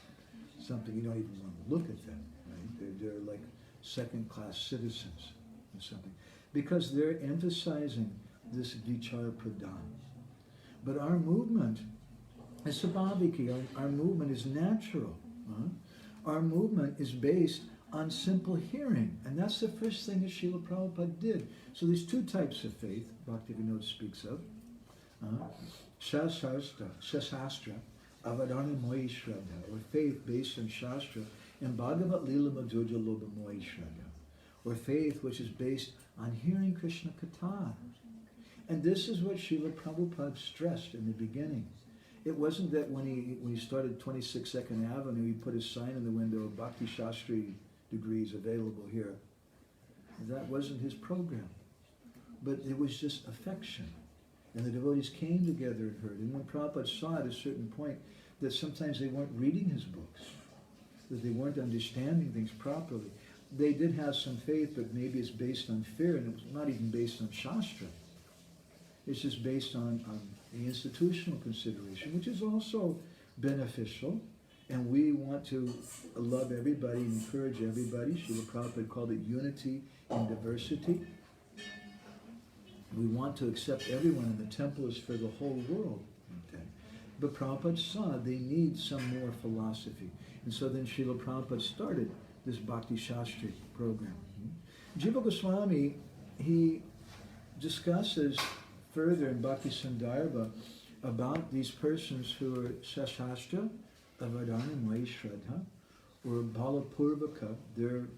something you don't even want to look at them. Right? They're like second-class citizens or something. Because they're emphasizing this vichara pradhan. But our movement is sabhaviki. Our movement is natural. Our movement is based on simple hearing. And that's the first thing that Srila Prabhupada did. So there's two types of faith Bhaktivinoda speaks of. Śāstra, avadana moyi shraddha, or faith based on Shastra, and Bhagavat Lila Madhurya Loba moyi shraddha, or faith which is based on hearing Krishna Katha. And this is what Srila Prabhupada stressed in the beginning. It wasn't that when he started 26 2nd Avenue, he put a sign in the window, Bhakti Shastri degrees available here. That wasn't his program. But it was just affection. And the devotees came together and heard. And when Prabhupada saw at a certain point that sometimes they weren't reading his books, that they weren't understanding things properly, they did have some faith, but maybe it's based on fear, and it was not even based on Shastra. It's just based on the institutional consideration, which is also beneficial. And we want to love everybody and encourage everybody. Srila Prabhupada called it unity in diversity. We want to accept everyone, and the temple is for the whole world. Okay? But Prabhupada saw they need some more philosophy. And so then Srila Prabhupada started this Bhakti Shastri program. Jiva Goswami, he discusses further in Bhakti Sandarbha about these persons who are Shastra, Avadana Moyi Shraddha, or Balapurvaka. Their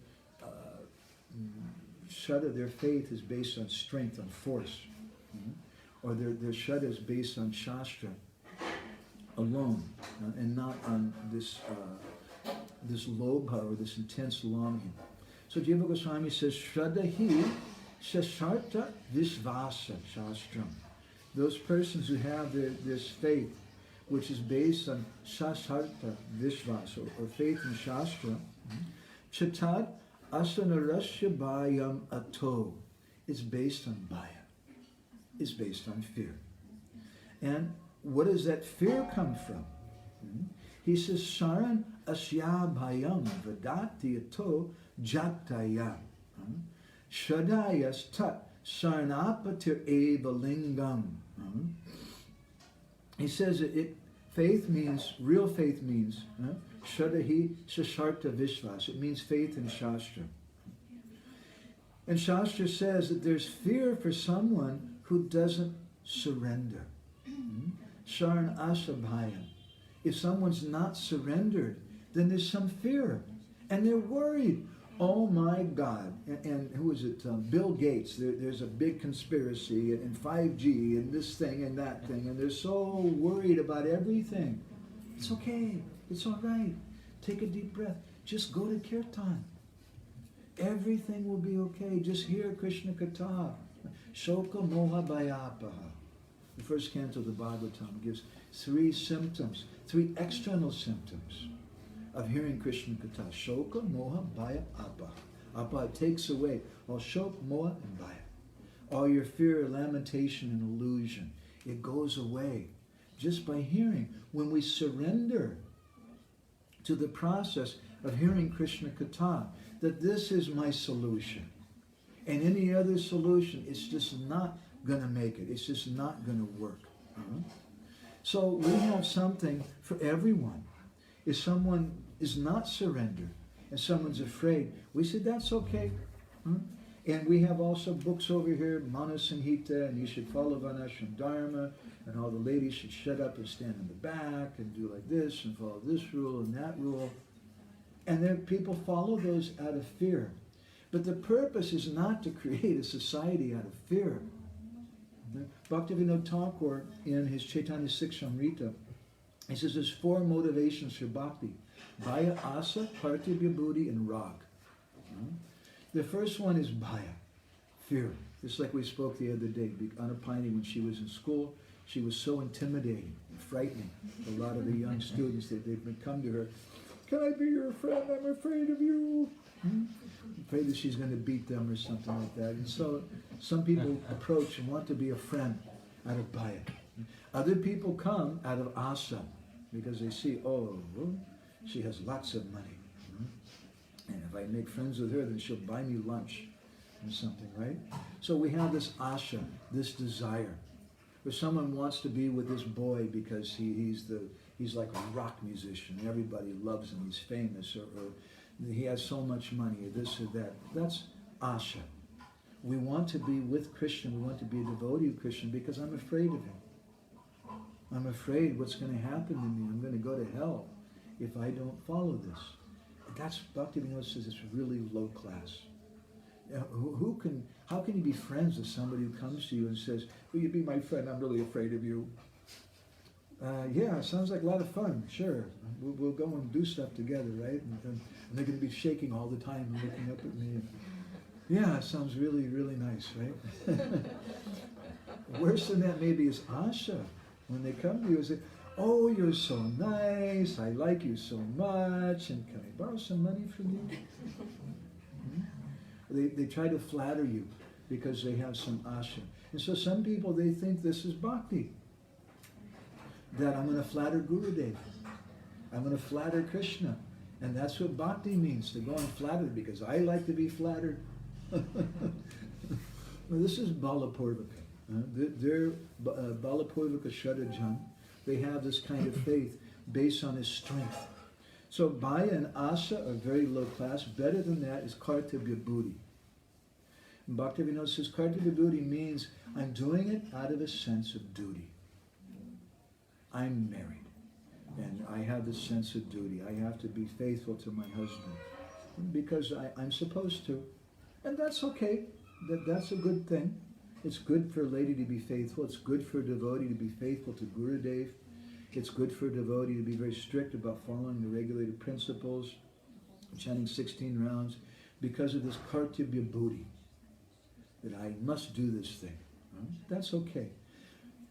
Shraddha, their faith is based on strength, on force. Or their Shraddha is based on Shastra alone, and not on this lobha, or this intense longing. So Jiva Goswami says, Shraddha hi Shasharta Vishvasa Shastram. Those persons who have this faith, which is based on Shasharta Vishvasa, or faith in Shastra, Chatat Asanarasya Bhayam Ato. It's based on bhaya. It's based on fear. And what does that fear come from? He says, Saran Asya Bhayam Vadati Ato Jataya. Shradayas tat sarnapatir eva lingam. He says faith means, real faith means, Shraddhahi Shasharta Vishvas. It means faith in Shastra. And Shastra says that there's fear for someone who doesn't surrender. Sharan Asabhayam. If someone's not surrendered, then there's some fear. And they're worried. Oh my God. And who is it? Bill Gates. There's a big conspiracy and 5G and this thing and that thing. And they're so worried about everything. It's okay. It's all right. Take a deep breath. Just go to Kirtan. Everything will be okay. Just hear Krishna Katha. Shoka Moha Bhayapaha. The first canto of the Bhagavatam gives 3 symptoms, 3 external symptoms of hearing Krishna Katha. Shoka, Moha, Bhaya, Apa. Apa takes away all shok, moha, and bhaya. All your fear, lamentation, and illusion. It goes away just by hearing. When we surrender to the process of hearing Krishna Katha, that this is my solution. And any other solution, it's just not going to make it. It's just not going to work. So we have something for everyone. If someone is not surrendered and someone's afraid, we said that's okay. And we have also books over here, Manasamhita, and you should follow Varnashram Dharma, and all the ladies should shut up and stand in the back and do like this and follow this rule and that rule. And then people follow those out of fear. But the purpose is not to create a society out of fear. Bhaktivinoda Thakur, in his Chaitanya Siksamrita, he says there's 4 motivations for bhakti: bhaya, asa, partibhya buddhi, and rag. The first one is bhaya, fear. Just like we spoke the other day, Anapani, when she was in school, she was so intimidating and frightening. A lot of the young students, they would come to her, "Can I be your friend? I'm afraid of you." Afraid that she's going to beat them or something like that. And so some people approach and want to be a friend out of bhaya. Other people come out of asa because they see, oh, she has lots of money. And if I make friends with her, then she'll buy me lunch or something, right? So we have this asha, this desire, where someone wants to be with this boy because he's like a rock musician. Everybody loves him. He's famous, or he has so much money, or this or that. That's asha. We want to be with Krishna. We want to be a devotee of Krishna because I'm afraid of him. I'm afraid what's going to happen to me. I'm going to go to hell if I don't follow this. That's Bhaktivinoda says it's really low class. How can you be friends with somebody who comes to you and says, "Will you be my friend? I'm really afraid of you." Yeah, sounds like a lot of fun. Sure, we'll go and do stuff together, right? And they're going to be shaking all the time and looking up at me. And, yeah, sounds really, really nice, right? Worse than that maybe is asha. When they come to you and say, "Oh, you're so nice, I like you so much, and can I borrow some money from you?" They try to flatter you because they have some asha. And so some people, they think this is bhakti. That I'm going to flatter Gurudev. I'm going to flatter Krishna. And that's what bhakti means, to go and flatter, because I like to be flattered. Well, this is Balapurvaka. They're Balapurvaka Shadajan. They have this kind of faith based on his strength. So bhaya and asa are very low class. Better than that is kartavya buddhi. Bhaktivinoda says kartavya buddhi means I'm doing it out of a sense of duty. I'm married, and I have this sense of duty. I have to be faithful to my husband because I'm supposed to. And that's okay. That's a good thing. It's good for a lady to be faithful. It's good for a devotee to be faithful to Gurudev. It's good for a devotee to be very strict about following the regulated principles, chanting 16 rounds, because of this kartavya buddhi, that I must do this thing. That's okay.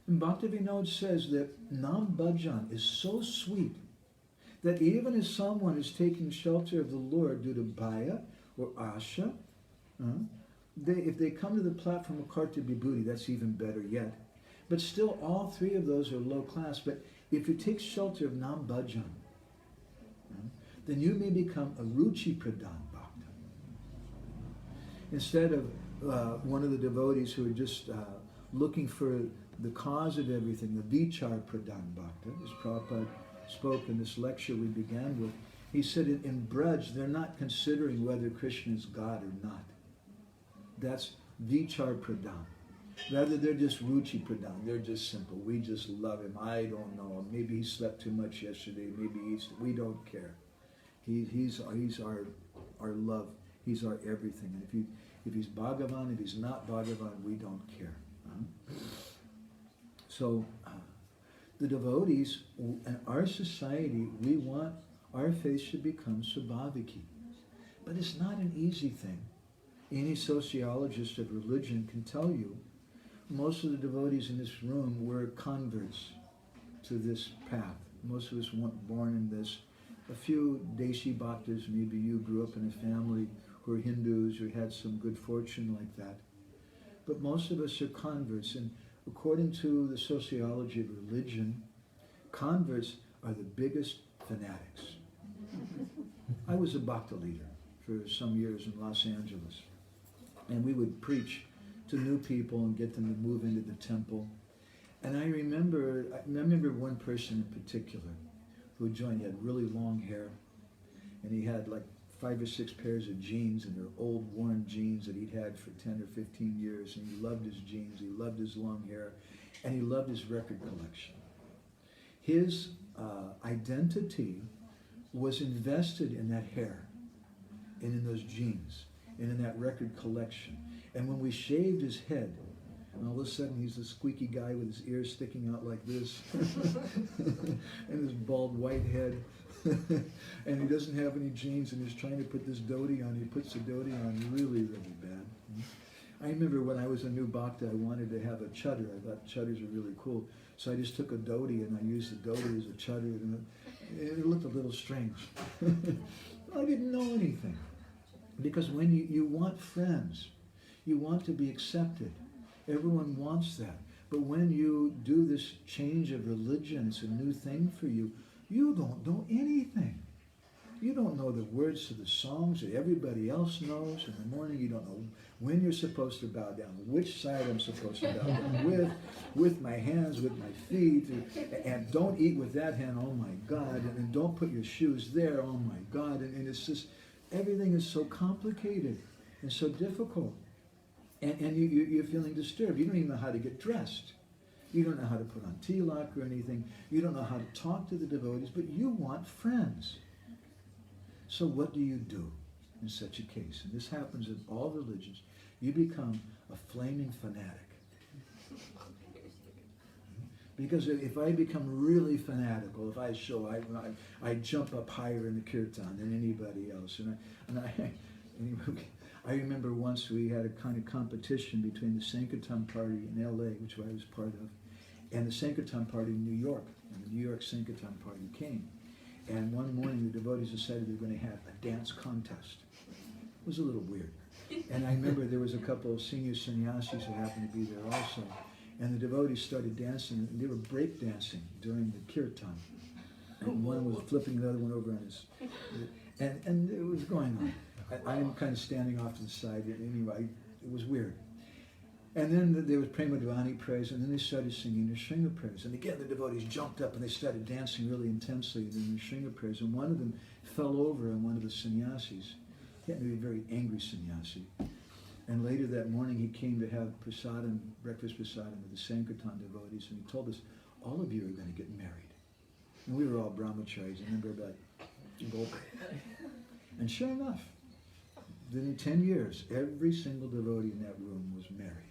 And Bhaktivinoda says that Nam Bhajan is so sweet that even if someone is taking shelter of the Lord due to bhaya or asha, if they come to the platform of kartavya buddhi, that's even better yet. But still, all 3 of those are low class. But if you take shelter of Nam Bhajan, then you may become a ruchi pradhan bhakta. Instead of one of the devotees who are just looking for the cause of everything, the vichar pradhan bhakta, as Prabhupada spoke in this lecture we began with, he said in Braj, they're not considering whether Krishna is God or not. That's vichar pradhan. Rather, they're just ruchi pradhan. They're just simple. We just love him. I don't know. Maybe he slept too much yesterday. Maybe we don't care. He's our love. He's our everything. And if he's Bhagavan, if he's not Bhagavan, we don't care. So the devotees and our society, we want our faith should become Svabhaviki. But it's not an easy thing. Any sociologist of religion can tell you most of the devotees in this room were converts to this path. Most of us weren't born in this. A few Deshi Bhaktas, maybe you grew up in a family who are Hindus or had some good fortune like that. But most of us are converts, and according to the sociology of religion, converts are the biggest fanatics. I was a Bhakta leader for some years in Los Angeles, and we would preach to new people and get them to move into the temple. And I remember one person in particular who joined. He had really long hair, and he had like 5 or 6 pairs of jeans, and they're old worn jeans that he'd had for 10 or 15 years, and he loved his jeans, he loved his long hair, and he loved his record collection. His identity was invested in that hair, and in those jeans, and in that record collection. And when we shaved his head, and all of a sudden he's a squeaky guy with his ears sticking out like this, and his bald white head, and he doesn't have any jeans, and he's trying to put this dhoti on. He puts the dhoti on really, really bad. I remember when I was a new bhakta, I wanted to have a chadar. I thought chadars were really cool. So I just took a dhoti and I used the dhoti as a chadar, and it looked a little strange. I didn't know anything. Because when you want friends, you want to be accepted. Everyone wants that. But when you do this change of religion, it's a new thing for you, you don't know anything. You don't know the words to the songs that everybody else knows. In the morning, you don't know when you're supposed to bow down, which side I'm supposed to bow down with my hands, with my feet, and don't eat with that hand, oh my God, and don't put your shoes there, oh my God, and it's just, everything is so complicated and so difficult. And you're feeling disturbed. You don't even know how to get dressed. You don't know how to put on tilak or anything. You don't know how to talk to the devotees, but you want friends. So what do you do in such a case? And this happens in all religions. You become a flaming fanatic. Because if I become really fanatical, if I show, I jump up higher in the kirtan than anybody else. I remember once we had a kind of competition between the Sankirtan party in LA, which I was part of, and the Sankirtan party in New York. And the New York Sankirtan party came. And one morning the devotees decided they were going to have a dance contest. It was a little weird. And I remember there was a couple of senior sannyasis who happened to be there also. And the devotees started dancing, and they were break dancing during the kirtan. And one was flipping the other one over on his... And it was going on. I'm kind of standing off to the side. Anyway, it was weird. And then there was Premadvani prayers, and then they started singing the Shringa prayers. And again, the devotees jumped up and they started dancing really intensely in the Shringa prayers. And one of them fell over on one of the sannyasis. He happened to be a very angry sannyasi. And later that morning, he came to have prasadam, breakfast prasadam with the Sankirtan devotees, and he told us, all of you are going to get married. And we were all brahmacharis. I remember about Golka. And sure enough, within 10 years, every single devotee in that room was married.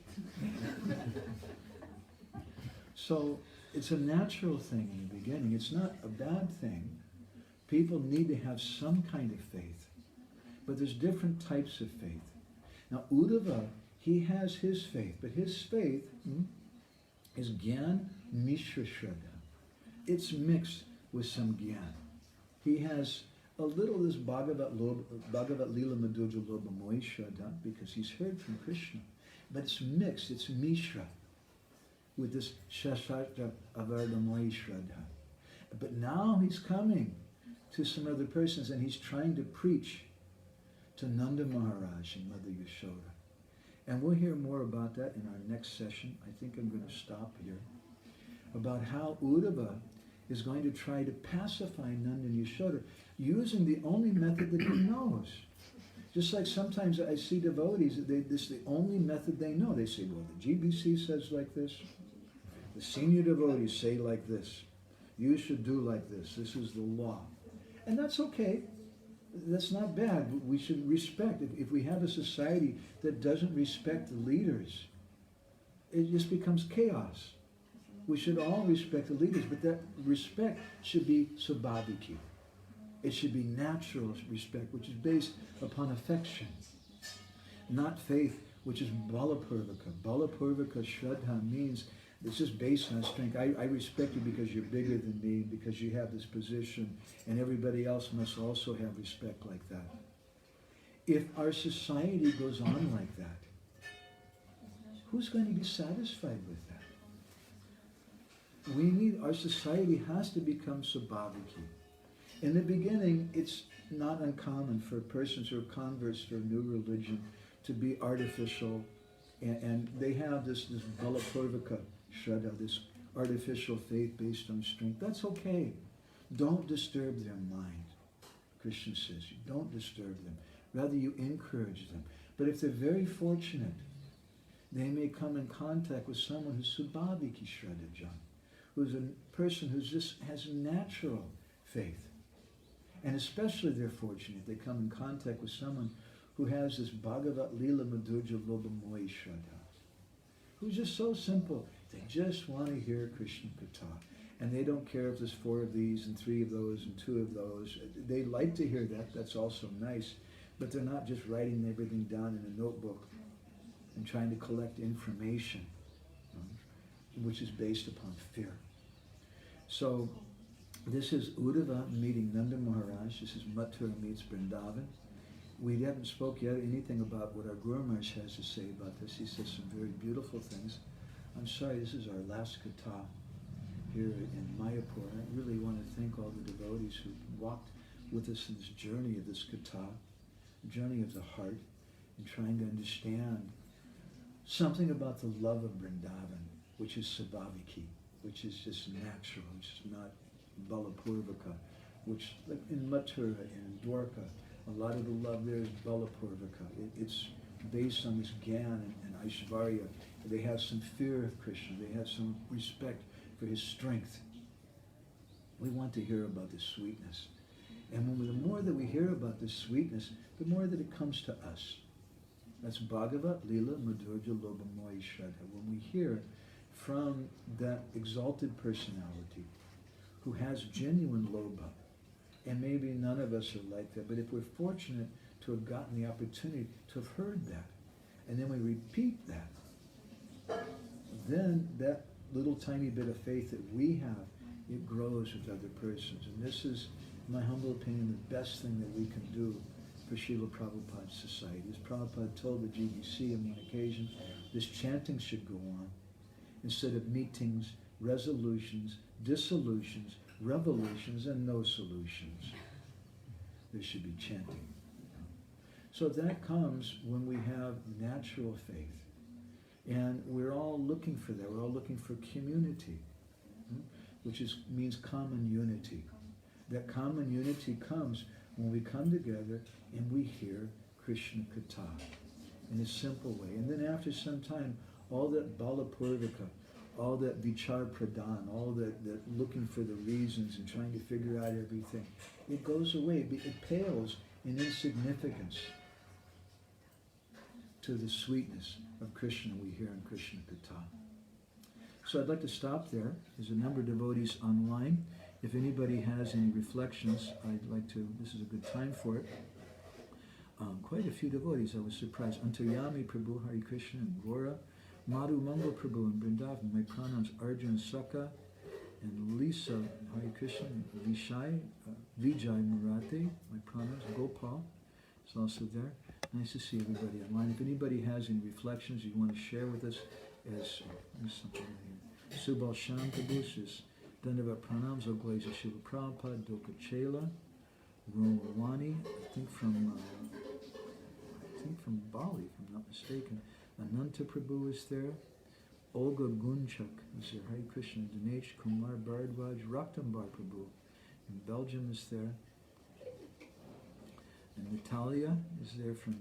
So it's a natural thing in the beginning. It's not a bad thing. People need to have some kind of faith. But there's different types of faith. Now Uddhava, he has his faith, but his faith is Gyan Mishra Shraddha. It's mixed with some Gyan. He has a little of this Bhagavat Lila Madhurya Lobhamoy Shraddha, because he's heard from Krishna. But it's mixed, it's Mishra, with this śāstra Avardhamoy Shraddha. But now he's coming to some other persons, and he's trying to preach to Nanda Maharaj and Nanda-Yashoda. And we'll hear more about that in our next session. I think I'm going to stop here. About how Uddhava is going to try to pacify Nanda and Yashoda using the only method that he knows. Just like sometimes I see devotees, this is the only method they know. They say, well, the GBC says like this. The senior devotees say like this. You should do like this. This is the law. And that's okay. That's not bad. We should respect. If we have a society that doesn't respect the leaders, it just becomes chaos. We should all respect the leaders, but that respect should be sabhaviki. It should be natural respect, which is based upon affection, not faith, which is balapurvaka. Balapurvaka shraddha means it's just based on strength. I respect you because you're bigger than me, because you have this position, and everybody else must also have respect like that. If our society goes on like that, who's going to be satisfied with that? Our society has to become sabhaviki. In the beginning, it's not uncommon for persons who are converts to a new religion to be artificial, and they have this balapurvaka shraddha, this artificial faith based on strength. That's okay. Don't disturb their mind. Krishna says, you don't disturb them. Rather, you encourage them. But if they're very fortunate, they may come in contact with someone who's sabhaviki shraddha, who's a person who just has natural faith. And especially they're fortunate, they come in contact with someone who has this Bhagavat Lila Madhurya Lobamoy Shraddha, who's just so simple. They just want to hear Krishna Katha. And they don't care if there's 4 of these and 3 of those and 2 of those. They like to hear that. That's also nice. But they're not just writing everything down in a notebook and trying to collect information, which is based upon fear. So this is Uddhava meeting Nanda Maharaj. This is Mathura meets Vrindavan. We haven't spoke yet anything about what our Guru Maharaj has to say about this. He says some very beautiful things. I'm sorry, this is our last katha here in Mayapur. I really want to thank all the devotees who walked with us in this journey of this katha, journey of the heart, and trying to understand something about the love of Vrindavan, which is sabhaviki, which is just natural, which is not balapurvaka, which like in Mathura and Dwarka, a lot of the love there is balapurvaka. It's based on this gyan and aishvarya. They have some fear of Krishna. They have some respect for his strength. We want to hear about this sweetness. And the more that we hear about this sweetness, the more that it comes to us. That's Bhagavat Lila Madhurya Lobamoy Shraddha. When we hear from that exalted personality who has genuine lobha, and maybe none of us are like that, but if we're fortunate to have gotten the opportunity to have heard that, and then we repeat that, then that little tiny bit of faith that we have, it grows with other persons. And this is, in my humble opinion, the best thing that we can do for Srila Prabhupada's society. As Prabhupada told the GBC on one occasion, this chanting should go on. Instead of meetings, resolutions, dissolutions, revolutions, and no solutions. There should be chanting. So that comes when we have natural faith. And we're all looking for that. We're all looking for community, which means common unity. That common unity comes when we come together and we hear Krishna Katha in a simple way. And then after some time, all that balapurvaka, all that vichar pradhan, all that looking for the reasons and trying to figure out everything, it goes away. It pales in insignificance to the sweetness of Krishna we hear in Krishna Katha. So I'd like to stop there. There's a number of devotees online. If anybody has any reflections, I'd like to, this is a good time for it. Quite a few devotees, I was surprised. Antayami Prabhu, Hari Krishna, and Gora. Madhu Mangal Prabhu and Vrindavan. My pranams Arjun Saka and Lisa, Hari Krishna, Vijay Murati. My pranams Gopal is also there. Nice to see everybody online. If anybody has any reflections you want to share with us, as there's something in here. Subal Sham Prabhu says, Dandavat Pranams, Oglaze Srila Prabhupada, Doka Chela, Romawani, I think from Bali, if I'm not mistaken. Ananta Prabhu is there. Olga Gunchak is there. Hare Krishna. Dinesh Kumar Bharadwaj. Raktambar Prabhu in Belgium is there. And Natalia is there from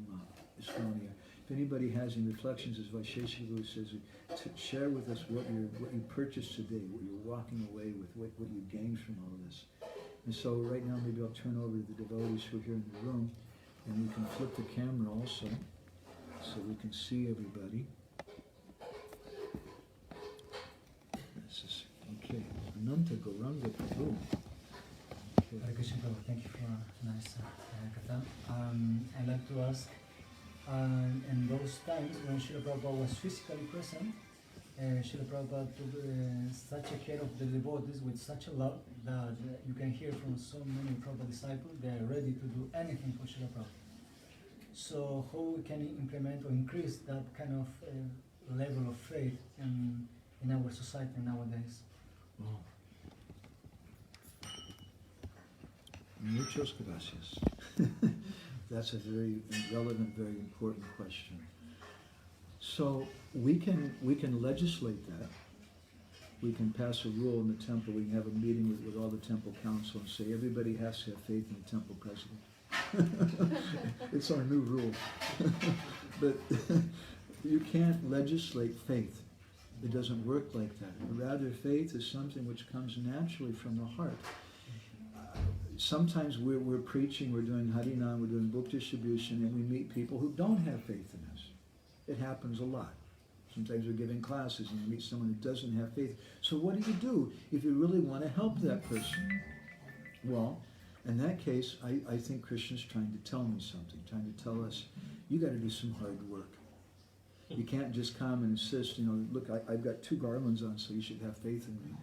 Estonia. If anybody has any reflections, as Vaisheshika says, to share with us what you purchased today, what you're walking away with, what you gained from all of this. And so right now maybe I'll turn over to the devotees who are here in the room, and we can flip the camera also, so we can see everybody. This is, okay, Ananta Gauranga Prabhu. Hare Krishna Prabhu, thank you for a nice katha. I'd like to ask, in those times when Srila Prabhupada was physically present, Srila Prabhupada took such a care of the devotees with such a love that you can hear from so many Prabhupada disciples, they are ready to do anything for Srila Prabhupada. So how we can implement or increase that kind of level of faith in our society nowadays? Wow. Muchas gracias. That's a very relevant, very important question. So we can legislate that. We can pass a rule in the temple. We can have a meeting with all the temple council and say everybody has to have faith in the temple president. It's our new rule. But you can't legislate faith. It doesn't work like that. Rather, faith is something which comes naturally from the heart. Sometimes we're preaching, we're doing Harinam, we're doing book distribution, and we meet people who don't have faith in us. It happens a lot. Sometimes we're giving classes and you meet someone who doesn't have faith. So what do if you really want to help that person? Well, in that case, I think Krishna's trying to tell me something, trying to tell us, you got to do some hard work. You can't just come and insist, look, I've got 2 garlands on, so you should have faith in me.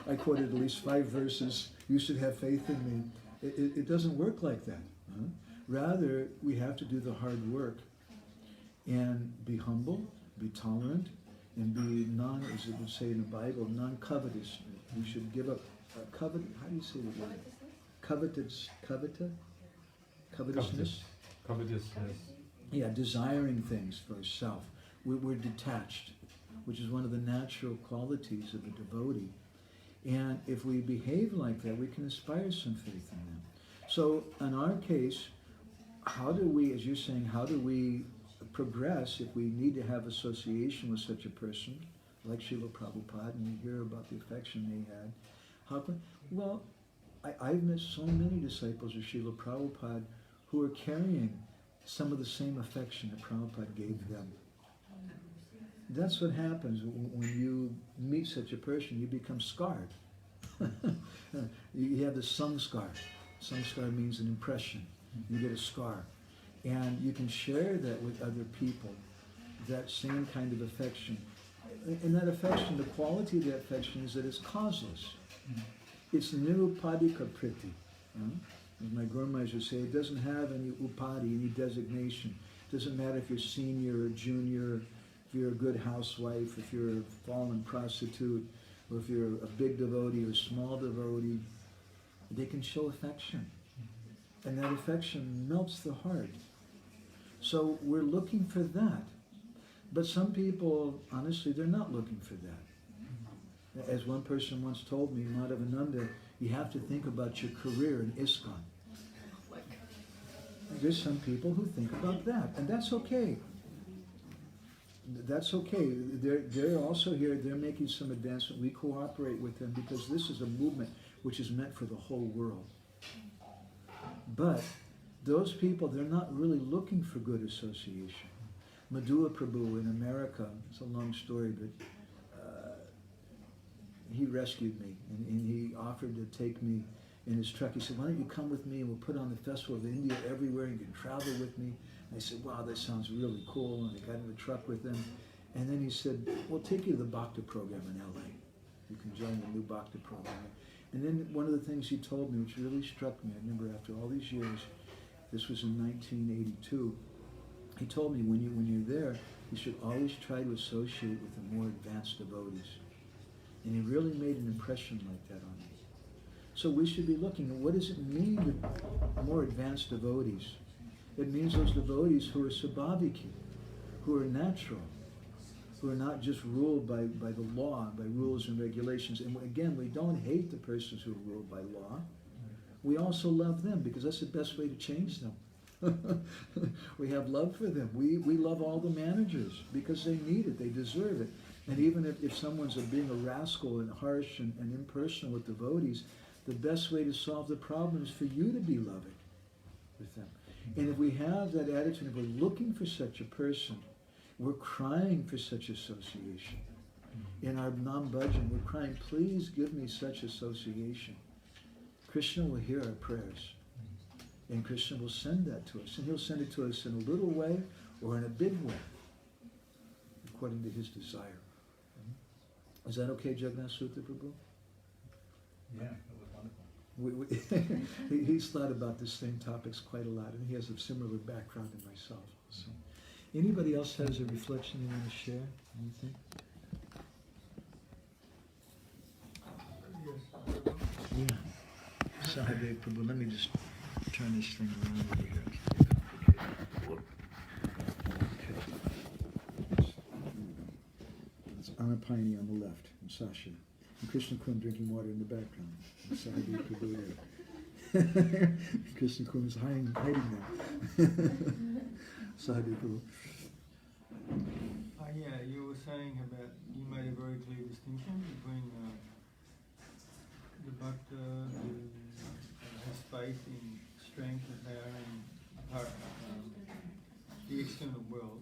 I quoted at least 5 verses, you should have faith in me. It doesn't work like that. Huh? Rather, we have to do the hard work and be humble, be tolerant, and be as it would say in the Bible, non-covetous. We should give up how do you say the word? Covetousness? Covetousness. Yeah, desiring things for ourselves. We're detached, which is one of the natural qualities of a devotee. And if we behave like that, we can inspire some faith in them. So in our case, how do we, as you're saying, how do we progress if we need to have association with such a person, like Srila Prabhupada, and you hear about the affection they had? Well, I've met so many disciples of Srila Prabhupada who are carrying some of the same affection that Prabhupada gave them. That's what happens when you meet such a person. You become scarred. You have the samskar. Samskar means an impression. You get a scar. And you can share that with other people, that same kind of affection. And that affection, the quality of that affection is that it's causeless. It's nirupadika priti. As my grandmas would say, it doesn't have any upadi, any designation. It doesn't matter if you're senior or junior, if you're a good housewife, if you're a fallen prostitute, or if you're a big devotee or a small devotee. They can show affection. And that affection melts the heart. So we're looking for that. But some people, honestly, they're not looking for that. As one person once told me, Madhavananda, you have to think about your career in ISKCON. There's some people who think about that, and that's okay. That's okay. They're also here, they're making some advancement. We cooperate with them because this is a movement which is meant for the whole world. But those people, they're not really looking for good association. Madhua Prabhu in America, it's a long story, but he rescued me, and he offered to take me in his truck. He said, why don't you come with me and we'll put on the Festival of India everywhere and you can travel with me. And I said, wow, that sounds really cool. And I got in the truck with him. And then he said, we'll take you to the Bhakti program in LA. You can join the new Bhakti program. And then one of the things he told me, which really struck me, I remember after all these years, this was in 1982, he told me when you're there, you should always try to associate with the more advanced devotees. And he really made an impression like that on me. So we should be looking at what does it mean to more advanced devotees. It means those devotees who are sabhaviki, who are natural, who are not just ruled by the law, by rules and regulations. And again, we don't hate the persons who are ruled by law. We also love them because that's the best way to change them. We have love for them. We love all the managers because they need it, they deserve it. And even if someone's being a rascal and harsh and impersonal with devotees, the best way to solve the problem is for you to be loving with them. And if we have that attitude, if we're looking for such a person, we're crying for such association. In our non-bhajan, we're crying, please give me such association. Krishna will hear our prayers. And Krishna will send that to us. And he'll send it to us in a little way or in a big way, according to his desire. Is that okay, Jagannath Sutra Prabhu? Yeah, that was wonderful. He's thought about the same topics quite a lot, and he has a similar background in myself. So, anybody else has a reflection they want to share? Anything? Yeah. Sahadev Prabhu, let me just turn this thing around over here. It's Anapayani on the left, and Sasha. And Krishna Kum drinking water in the background. And Sahadev Prabhu there. Krishna Kum is hiding now. Sahadev Prabhu. Yeah, you were saying about, you made a very clear distinction between the bhakta who has faith in strength and power and the external world,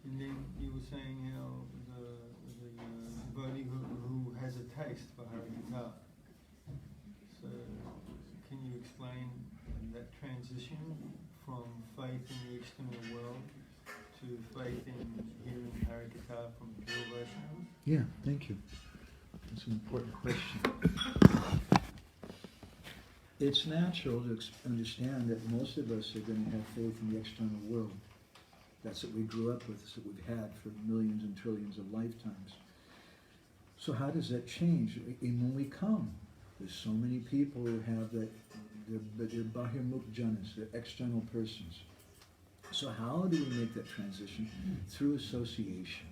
and then you were saying how the devotee who has a taste for Harikatha. So can you explain that transition from faith in the external world to faith in hearing Harikatha from pure Vaishnavas? Yeah, thank you. That's an important question. It's natural to understand that most of us are going to have faith in the external world. That's what we grew up with, that's what we've had for millions and trillions of lifetimes. So how does that change? And when we come, there's so many people who have that, they're bahirmukh janas, they're external persons. So how do we make that transition? Through association.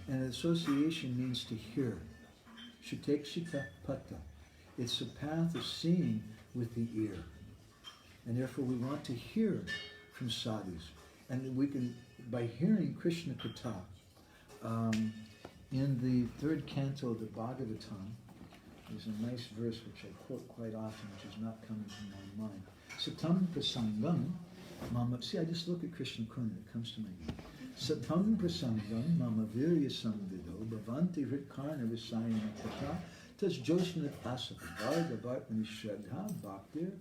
And association means to hear. Shitekshita pata. It's a path of seeing with the ear. And therefore we want to hear from sadhus. And we can, by hearing Krishna Katha, in the third canto of the Bhagavatam, there's a nice verse which I quote quite often, which is not coming to my mind. Satam prasangam mama, see, I just look at Krishna Kunda, it comes to my mind. Satam prasangam mama virya samvido bhavanti hritkarna visayana katha tas joshnat asapa varga bhartmani shraddha bhaktir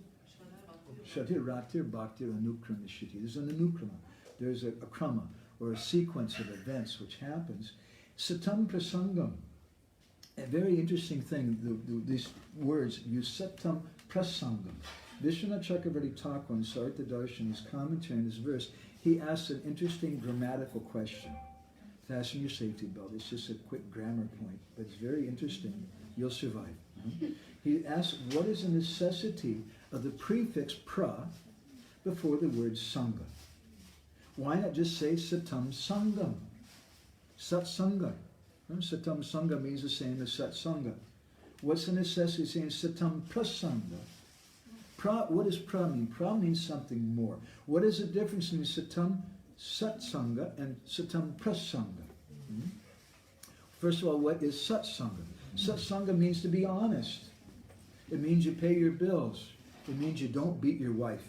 shatir ratir bhaktir anukrama shiti. There's an anukrama. There's a krama, or a sequence of events which happens. Satam prasangam. A very interesting thing, these words, use satam prasangam. Vishwanath Chakravarti Thakur in Sarita Darshan, his commentary on this verse, he asks an interesting grammatical question. Fasten your safety belt. It's just a quick grammar point, but it's very interesting. You'll survive. He asks, what is the necessity of the prefix pra before the word sangha? Why not just say satam sangam? Sat sangha. Satam sangha means the same as sat sangha. What's the necessity of saying satam prasangha? Pra, what does pra mean? Pra means something more. What is the difference between satam satsanga and satam prasanga? First of all, what is satsanga? Satsanga means to be honest. It means you pay your bills. It means you don't beat your wife.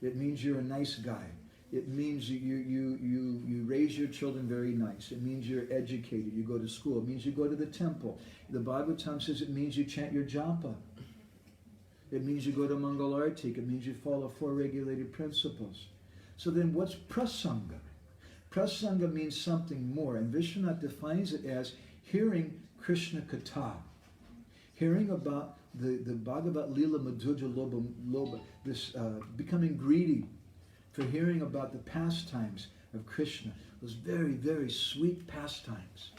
It means you're a nice guy. It means you raise your children very nice. It means you're educated. You go to school. It means you go to the temple. The Bhagavatam says it means you chant your japa. It means you go to Mangalartik. It means you follow 4 regulated principles. So then what's prasanga? Prasanga means something more. And Vishwanath defines it as hearing Krishna Katha. Hearing about the Bhagavat Lila Madhurya Loba, this becoming greedy for hearing about the pastimes of Krishna, those very, very sweet pastimes.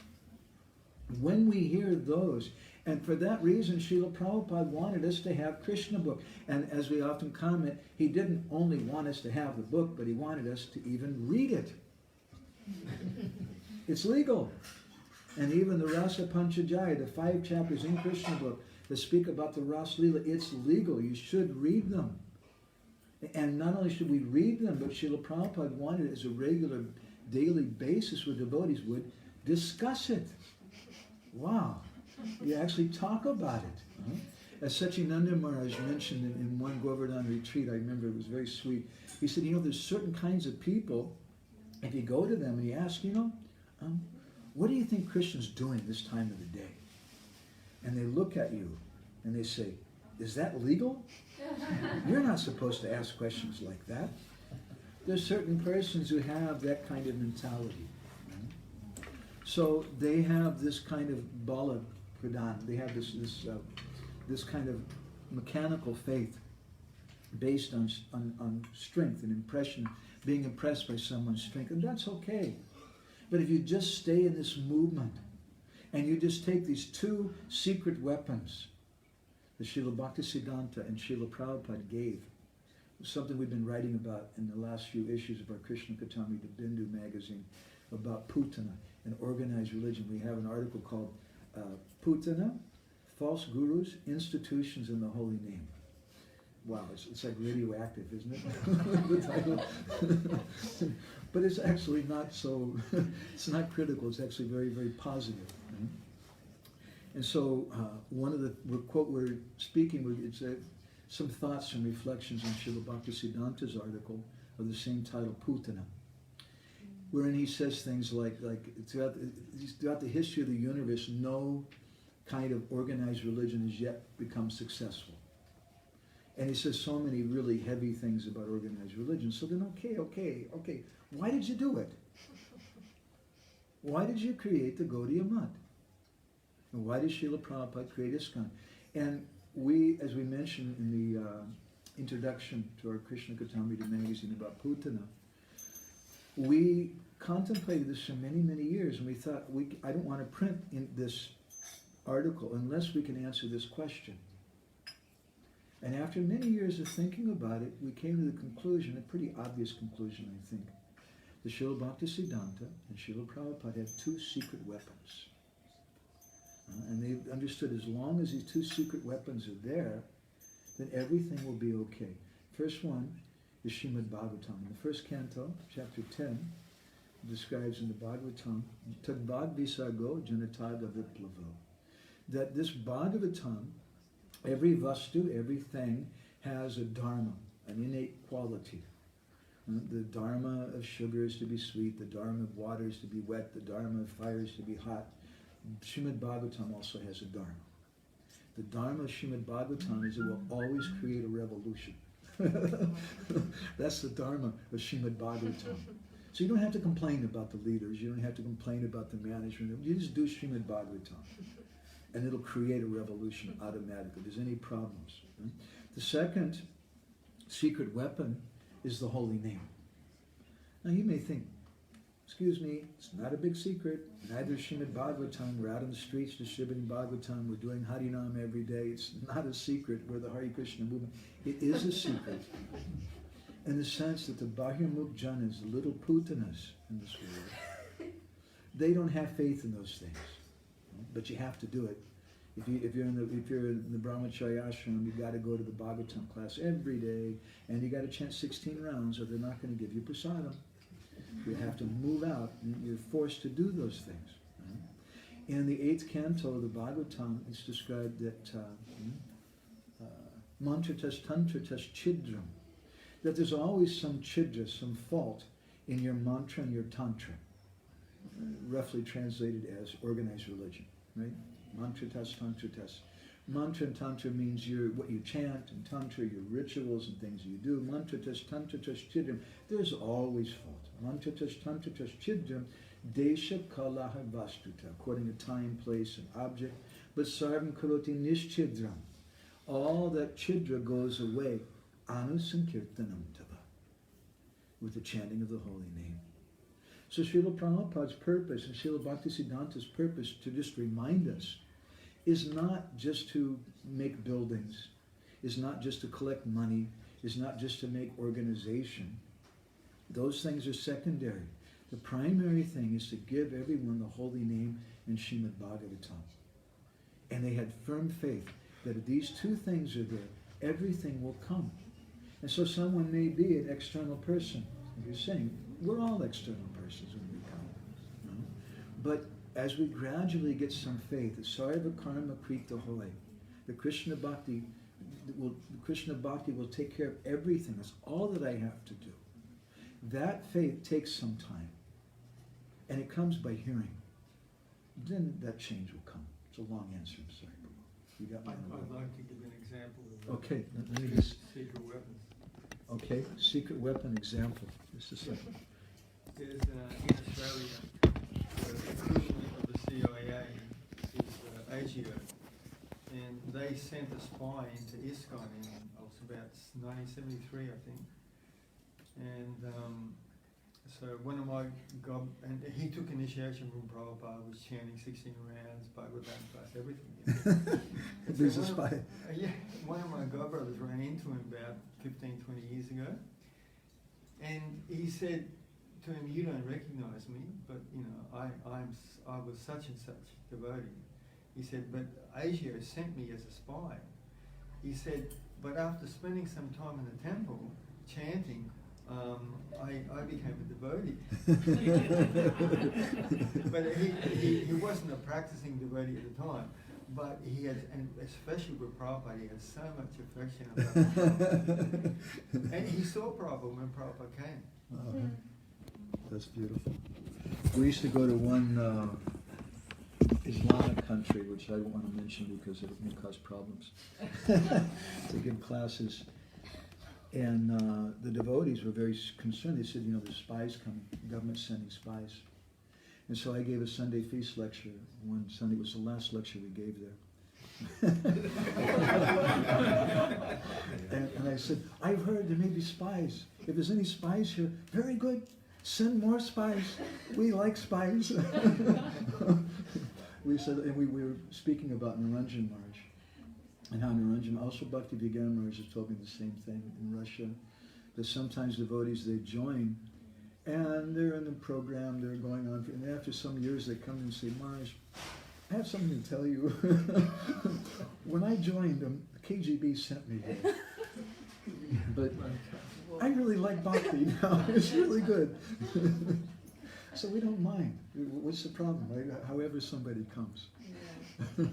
When we hear those, and for that reason, Srila Prabhupada wanted us to have Krishna book. And as we often comment, he didn't only want us to have the book, but he wanted us to even read it. It's legal. And even the Rasa Panchajaya, the 5 chapters in Krishna book that speak about the Ras Lila, it's legal. You should read them. And not only should we read them, but Srila Prabhupada wanted it as a regular daily basis where devotees would discuss it. Wow. You actually talk about it. Huh? As Sachinanda Maharaj mentioned in one Govardhan retreat, I remember it was very sweet. He said, there's certain kinds of people, if you go to them and you ask, what do you think Krishna's doing this time of the day? And they look at you and they say, is that legal? You're not supposed to ask questions like that. There's certain persons who have that kind of mentality. So they have this kind of bala pradhan. They have this kind of mechanical faith based on strength and impression, being impressed by someone's strength, and that's okay. But if you just stay in this movement and you just take these two secret weapons that Srila Bhaktisiddhanta and Srila Prabhupada gave, something we've been writing about in the last few issues of our Krishna Katami, the Bindu magazine, about Putana and organized religion. We have an article called Putana, False Gurus, Institutions in the Holy Name. Wow, it's like radioactive, isn't it? The title. But it's actually not so, it's not critical, it's actually very, very positive. Right? And so one of the quote we're speaking, it's some thoughts and reflections on Srila Bhaktisiddhanta's article of the same title, Putana, wherein he says things like throughout the history of the universe, no kind of organized religion has yet become successful. And he says so many really heavy things about organized religion. So then, okay, why did you do it? Why did you create the Gaudiya Math? And why did Srila Prabhupada create ISKCON? And we, as we mentioned in the introduction to our Krishna Katamrita magazine about Putana, we contemplated this for many, many years, and we thought, I don't want to print in this article unless we can answer this question. And after many years of thinking about it, we came to the conclusion, a pretty obvious conclusion, I think, that Srila Bhaktisiddhanta and Srila Prabhupada had two secret weapons. And they understood as long as these two secret weapons are there, then everything will be okay. First one is Srimad Bhagavatam. In the first canto, chapter 10, describes in the Bhagavatam, Tad Bhagvisargo Janataga Viplavo, that this Bhagavatam, every vastu, everything, has a dharma, an innate quality. The dharma of sugar is to be sweet, the dharma of water is to be wet, the dharma of fire is to be hot. Srimad Bhagavatam also has a dharma. The dharma of Srimad Bhagavatam is it will always create a revolution. That's the dharma of Srimad Bhagavatam. So you don't have to complain about the leaders, you don't have to complain about the management, you just do Srimad Bhagavatam. And it'll create a revolution automatically. If there's any problems. Right? The second secret weapon is the holy name. Now you may think, excuse me, it's not a big secret. Neither is Srimad Bhagavatam. We're out on the streets distributing Bhagavatam. We're doing Harinam every day. It's not a secret. We're the Hare Krishna movement. It is a secret in the sense that the Bahirmukh Janas, the little Putanas in this world, they don't have faith in those things. But you have to do it. If you're in the Brahmacharya ashram, you've got to go to the Bhagavatam class every day, and you got to chant 16 rounds, or they're not going to give you prasadam. You have to move out, and you're forced to do those things. In the 8th canto of the Bhagavatam, it's described that mantratas tantratas chidram, that there's always some chidra, some fault in your mantra and your tantra, roughly translated as organized religion. Right? Mantratas, tantratas. Mantra and tantra means what you chant, and tantra, your rituals and things you do. Mantratas, tantratas, chidram. There's always fault. Mantratas, tantratas, chidram. Desha kalaha vastuta. According to time, place, and object. But sarvam karoti nishchidram. All that chidra goes away. Anu sankirtanam tava. With the chanting of the holy name. So Srila Prabhupada's purpose and Srila Bhaktisiddhanta's purpose to just remind us is not just to make buildings, is not just to collect money, is not just to make organization. Those things are secondary. The primary thing is to give everyone the holy name and Srimad Bhagavatam. And they had firm faith that if these two things are there, everything will come. And so someone may be an external person. You're saying, we're all external persons when we come. No? But as we gradually get some faith, the Sarva Karma Krita Hoy, the Krishna Bhakti will take care of everything. That's all that I have to do. That faith takes some time. And it comes by hearing. Then that change will come. It's a long answer, I'm sorry. You got my I'd like to give an example of Okay, let me just, secret weapons. okay, secret weapon example. Just a second. There's in Australia, the equivalent of the CIA is ASIO, and they sent a spy into ISKCON in about 1973, I think. And so one of my and he took initiation from Prabhupada, was chanting 16 rounds, Bhagavad plus everything. And There's so a spy. one of my godbrothers ran into him about 15, 20 years ago, and he said to him, "You don't recognize me, but you know I was such and such devotee." He said, "But Asio sent me as a spy." He said, "But after spending some time in the temple chanting, I became a devotee." But he wasn't a practicing devotee at the time. But he had, and especially with Prabhupada, he had so much affection about Prabhupada. And he saw Prabhupada when Prabhupada came. That's beautiful. We used to go to one Islamic country, which I don't want to mention because it may cause problems, to give classes. And the devotees were very concerned. They said, you know, there's spies coming, the government's sending spies. And so I gave a Sunday feast lecture. One Sunday, it was the last lecture we gave there. and I said, I've heard there may be spies. If there's any spies here, very good. Send more spies. We like spies. We said, and we were speaking about Niranjan Maharaj. And how Niranjan, also Bhakti Vigyan Maharaj has told me the same thing in Russia. That sometimes devotees, they join, and they're in the program, they're going on, and after some years they come and say, Maharaj, I have something to tell you. When I joined them, the KGB sent me here. But I really like Bhakti now. It's really good. So we don't mind. What's the problem, right? However somebody comes. Yeah.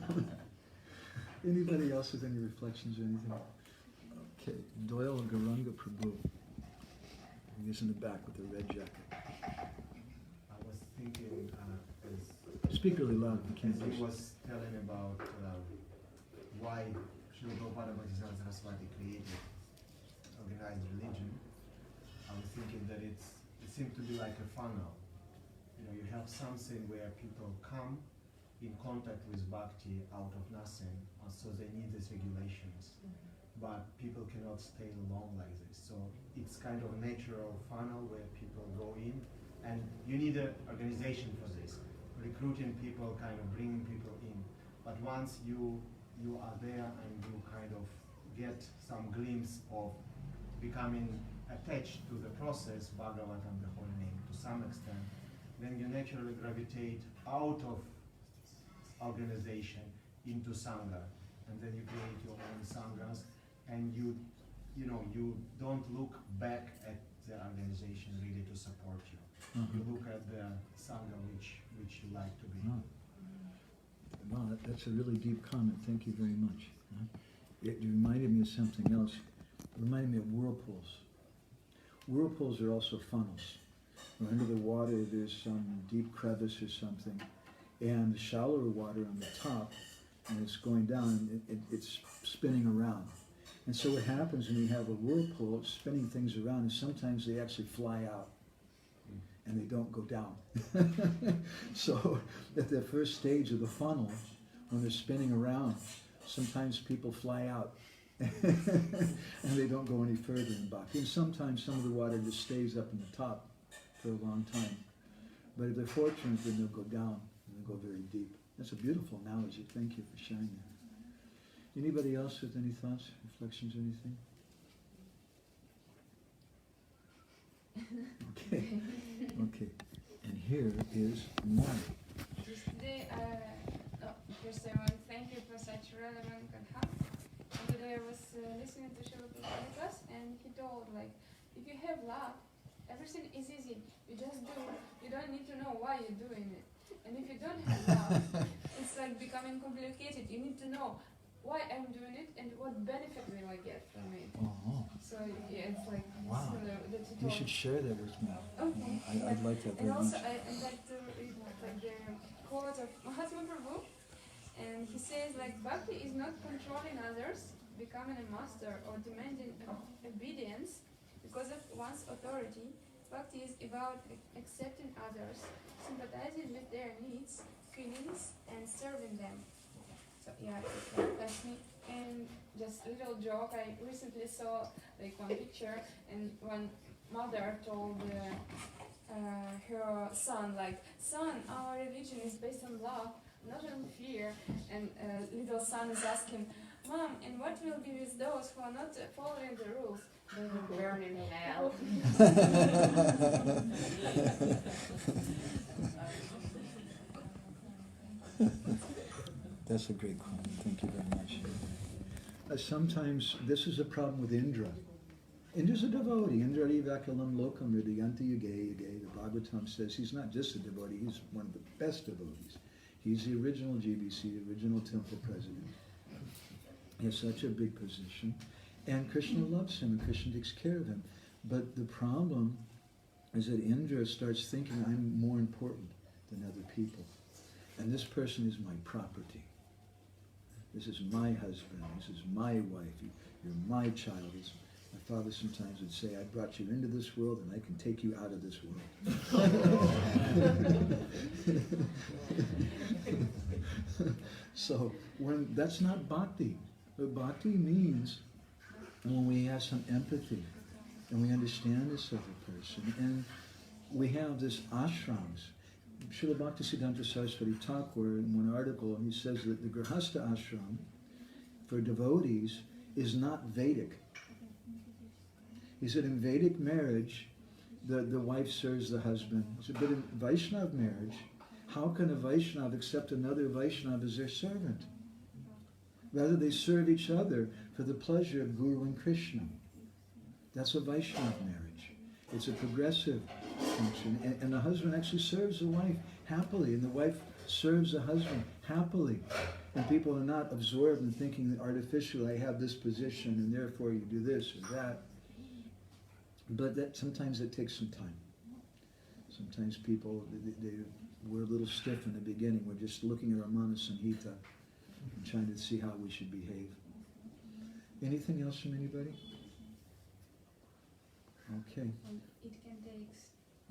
Anybody else with any reflections or anything? Okay, Doyle Garanga Prabhu. He's in the back with the red jacket. I was thinking, Speak really loud if you as can't. he was telling about why Srila Prabhupada Bhaktisiddhanta Saraswati created organized religion, I was thinking that it seemed to be like a funnel. You know, you have something where people come in contact with bhakti out of nothing, and so they need these regulations. But people cannot stay long like this. So it's kind of a natural funnel where people go in, and you need an organization for this. Recruiting people, kind of bringing people in. But once you are there and you kind of get some glimpse of becoming attached to the process, Bhagavatam, the whole name, to some extent, then you naturally gravitate out of organization into Sangha. And then you create your own Sanghas, and you don't look back at the organization really to support you. You look at the Sangha which you like to be. Wow, that's a really deep comment. Thank you very much. It reminded me of something else. It reminded me of whirlpools. Whirlpools are also funnels. Under the water, there's some deep crevice or something, and the shallower water on the top, and it's going down, it's spinning around. And so what happens when you have a whirlpool, it's spinning things around, and sometimes they actually fly out, and they don't go down. So at the first stage of the funnel, when they're spinning around, sometimes people fly out, and they don't go any further in bhakti. And sometimes some of the water just stays up in the top for a long time. But if they're fortunate, then they'll go down, and they'll go very deep. That's a beautiful analogy. Thank you for sharing that. Anybody else with any thoughts, reflections, or anything? Okay. Okay. And here is Mari. First I want to thank you for such relevant katha. And today I was listening to Srila Prabhupada class, and he told, like, if you have love, everything is easy. You just do. You don't need to know why you're doing it. And if you don't have love, it's like becoming complicated. You need to know why I'm doing it and what benefit will I get from it. Oh, So yeah, it's like wow. similar. The You should share that with me. Okay. I'd like that very And also, much. I'd like to read like the quote of Mahatma Prabhu, and he says like bhakti is not controlling others, becoming a master, or demanding obedience because of one's authority. Bhakti is about accepting others, sympathizing with their needs, feelings, and serving them. So yeah, that's me. And just a little joke, I recently saw like one picture, and one mother told her son, like, son, our religion is based on love, not on fear. And little son is asking, Mom, and what will be with those who are not following the rules? They will burn in hell. That's a great comment. Thank you very much. Sometimes this is a problem with Indra. Indra's a devotee. Indra vakalam lokam hridayanti yuge. The Bhagavatam says he's not just a devotee, he's one of the best devotees. He's the original GBC, the original temple president. He has such a big position. And Krishna loves him, and Krishna takes care of him. But the problem is that Indra starts thinking, I'm more important than other people. And this person is my property. This is my husband. This is my wife. You're my child. My father sometimes would say, I brought you into this world and I can take you out of this world. So that's not bhakti. But bhakti means when we have some empathy and we understand this other person. And we have this ashrams. Srila Bhaktisiddhanta Saraswati Thakur, in one article, he says that the Grihastha ashram for devotees is not Vedic. He said in Vedic marriage, the wife serves the husband. He said, but in Vaishnava marriage, how can a Vaishnava accept another Vaishnava as their servant? Rather, they serve each other for the pleasure of Guru and Krishna. That's a Vaishnava marriage. It's a progressive function. And the husband actually serves the wife happily, and the wife serves the husband happily. And people are not absorbed in thinking that artificially, I have this position, and therefore you do this or that. But that sometimes it takes some time. Sometimes people, we're a little stiff in the beginning. We're just looking at our Manu Samhita and trying to see how we should behave. Anything else from anybody? Okay. It can take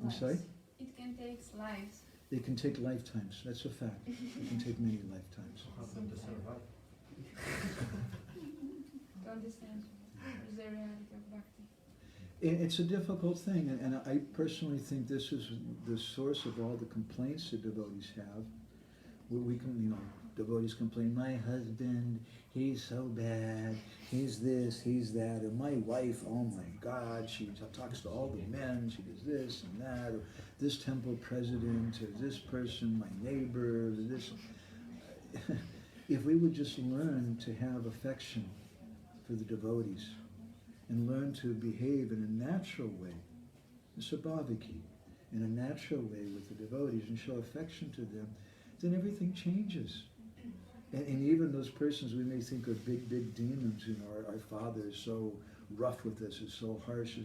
I'm sorry? It can take lives. It can take lifetimes. That's a fact. It can take many lifetimes. How can they survive? To understand the reality of bhakti. It's a difficult thing, and I personally think this is the source of all the complaints that devotees have. We can, devotees complain, my husband, he's so bad, he's this, he's that, or my wife, oh my God, she talks to all the men, she does this and that, or this temple president, or this person, my neighbor, or this. If we would just learn to have affection for the devotees, and learn to behave in a natural way, sabhaviki, in a natural way with the devotees, and show affection to them, then everything changes. And even those persons we may think are big, big demons, our father is so rough with us, is so harsh.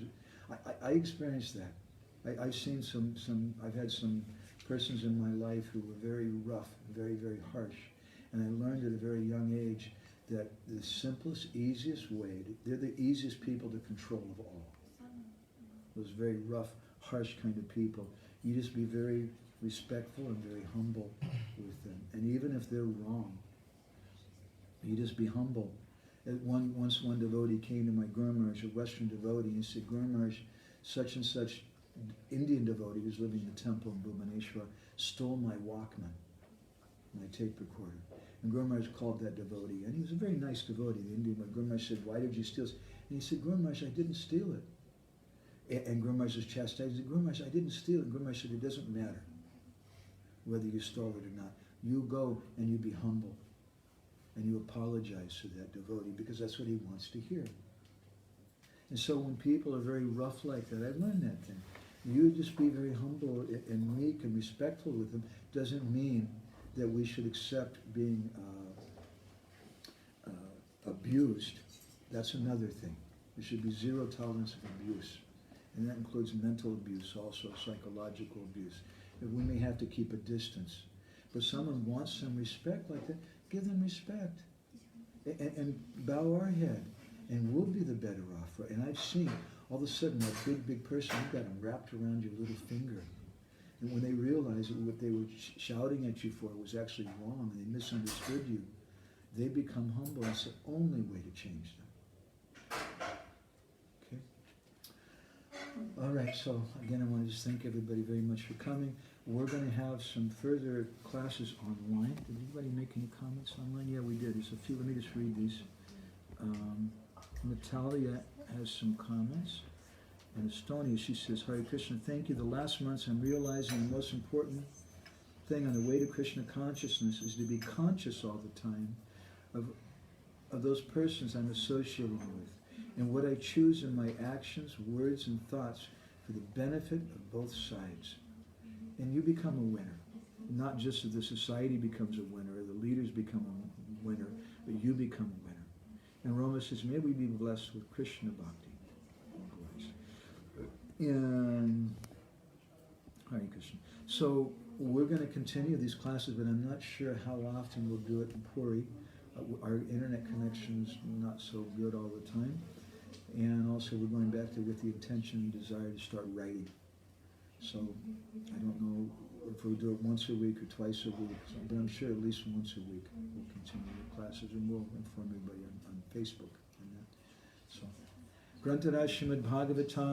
I experienced that. I've seen I've had some persons in my life who were very rough, very, very harsh. And I learned at a very young age that the simplest, easiest way, they're the easiest people to control of all. Those very rough, harsh kind of people. You just be very respectful and very humble with them. And even if they're wrong, you just be humble. Once one devotee came to my Guru Maharaj, a Western devotee, and he said, Guru Maharaj, such and such Indian devotee who's living in the temple in Bhubaneswar stole my Walkman, my tape recorder. And Guru Maharaj called that devotee, and he was a very nice devotee, the Indian. Guru Maharaj said, why did you steal it? And he said, Guru Maharaj, I didn't steal it. And Guru Maharaj was chastised. He said, Guru Maharaj, I didn't steal it. Guru Maharaj said, it doesn't matter whether you stole it or not. You go and you be humble. And you apologize to that devotee, because that's what he wants to hear. And so when people are very rough like that, I've learned that thing. You just be very humble and meek and respectful with them doesn't mean that we should accept being abused. That's another thing. There should be zero tolerance of abuse. And that includes mental abuse also, psychological abuse. And we may have to keep a distance. But someone wants some respect like that, give them respect. And bow our head. And we'll be the better off. Right? And I've seen, all of a sudden, that big person, you've got them wrapped around your little finger. And when they realize that what they were shouting at you for was actually wrong, and they misunderstood you, they become humble. That's the only way to change them. Okay? All right, so again, I want to just thank everybody very much for coming. We're going to have some further classes online. Did anybody make any comments online? Yeah, we did. There's a few. Let me just read these. Natalia has some comments. And Estonia, she says, Hare Krishna, thank you. The last months I'm realizing the most important thing on the way to Krishna consciousness is to be conscious all the time of those persons I'm associating with and what I choose in my actions, words, and thoughts for the benefit of both sides. And you become a winner. Not just that the society becomes a winner or the leaders become a winner, but you become a winner. And Roma says, may we be blessed with Krishna Bhakti. And Hare Krishna. So we're going to continue these classes, but I'm not sure how often we'll do it in Puri. Our internet connection is not so good all the time. And also we're going back to with the intention and desire to start writing. So I don't know if we'll do it once a week or twice a week, but I'm sure at least once a week we'll continue the classes, and we'll inform everybody on Facebook. And that. So, Grantaraj Srimad Bhagavatam.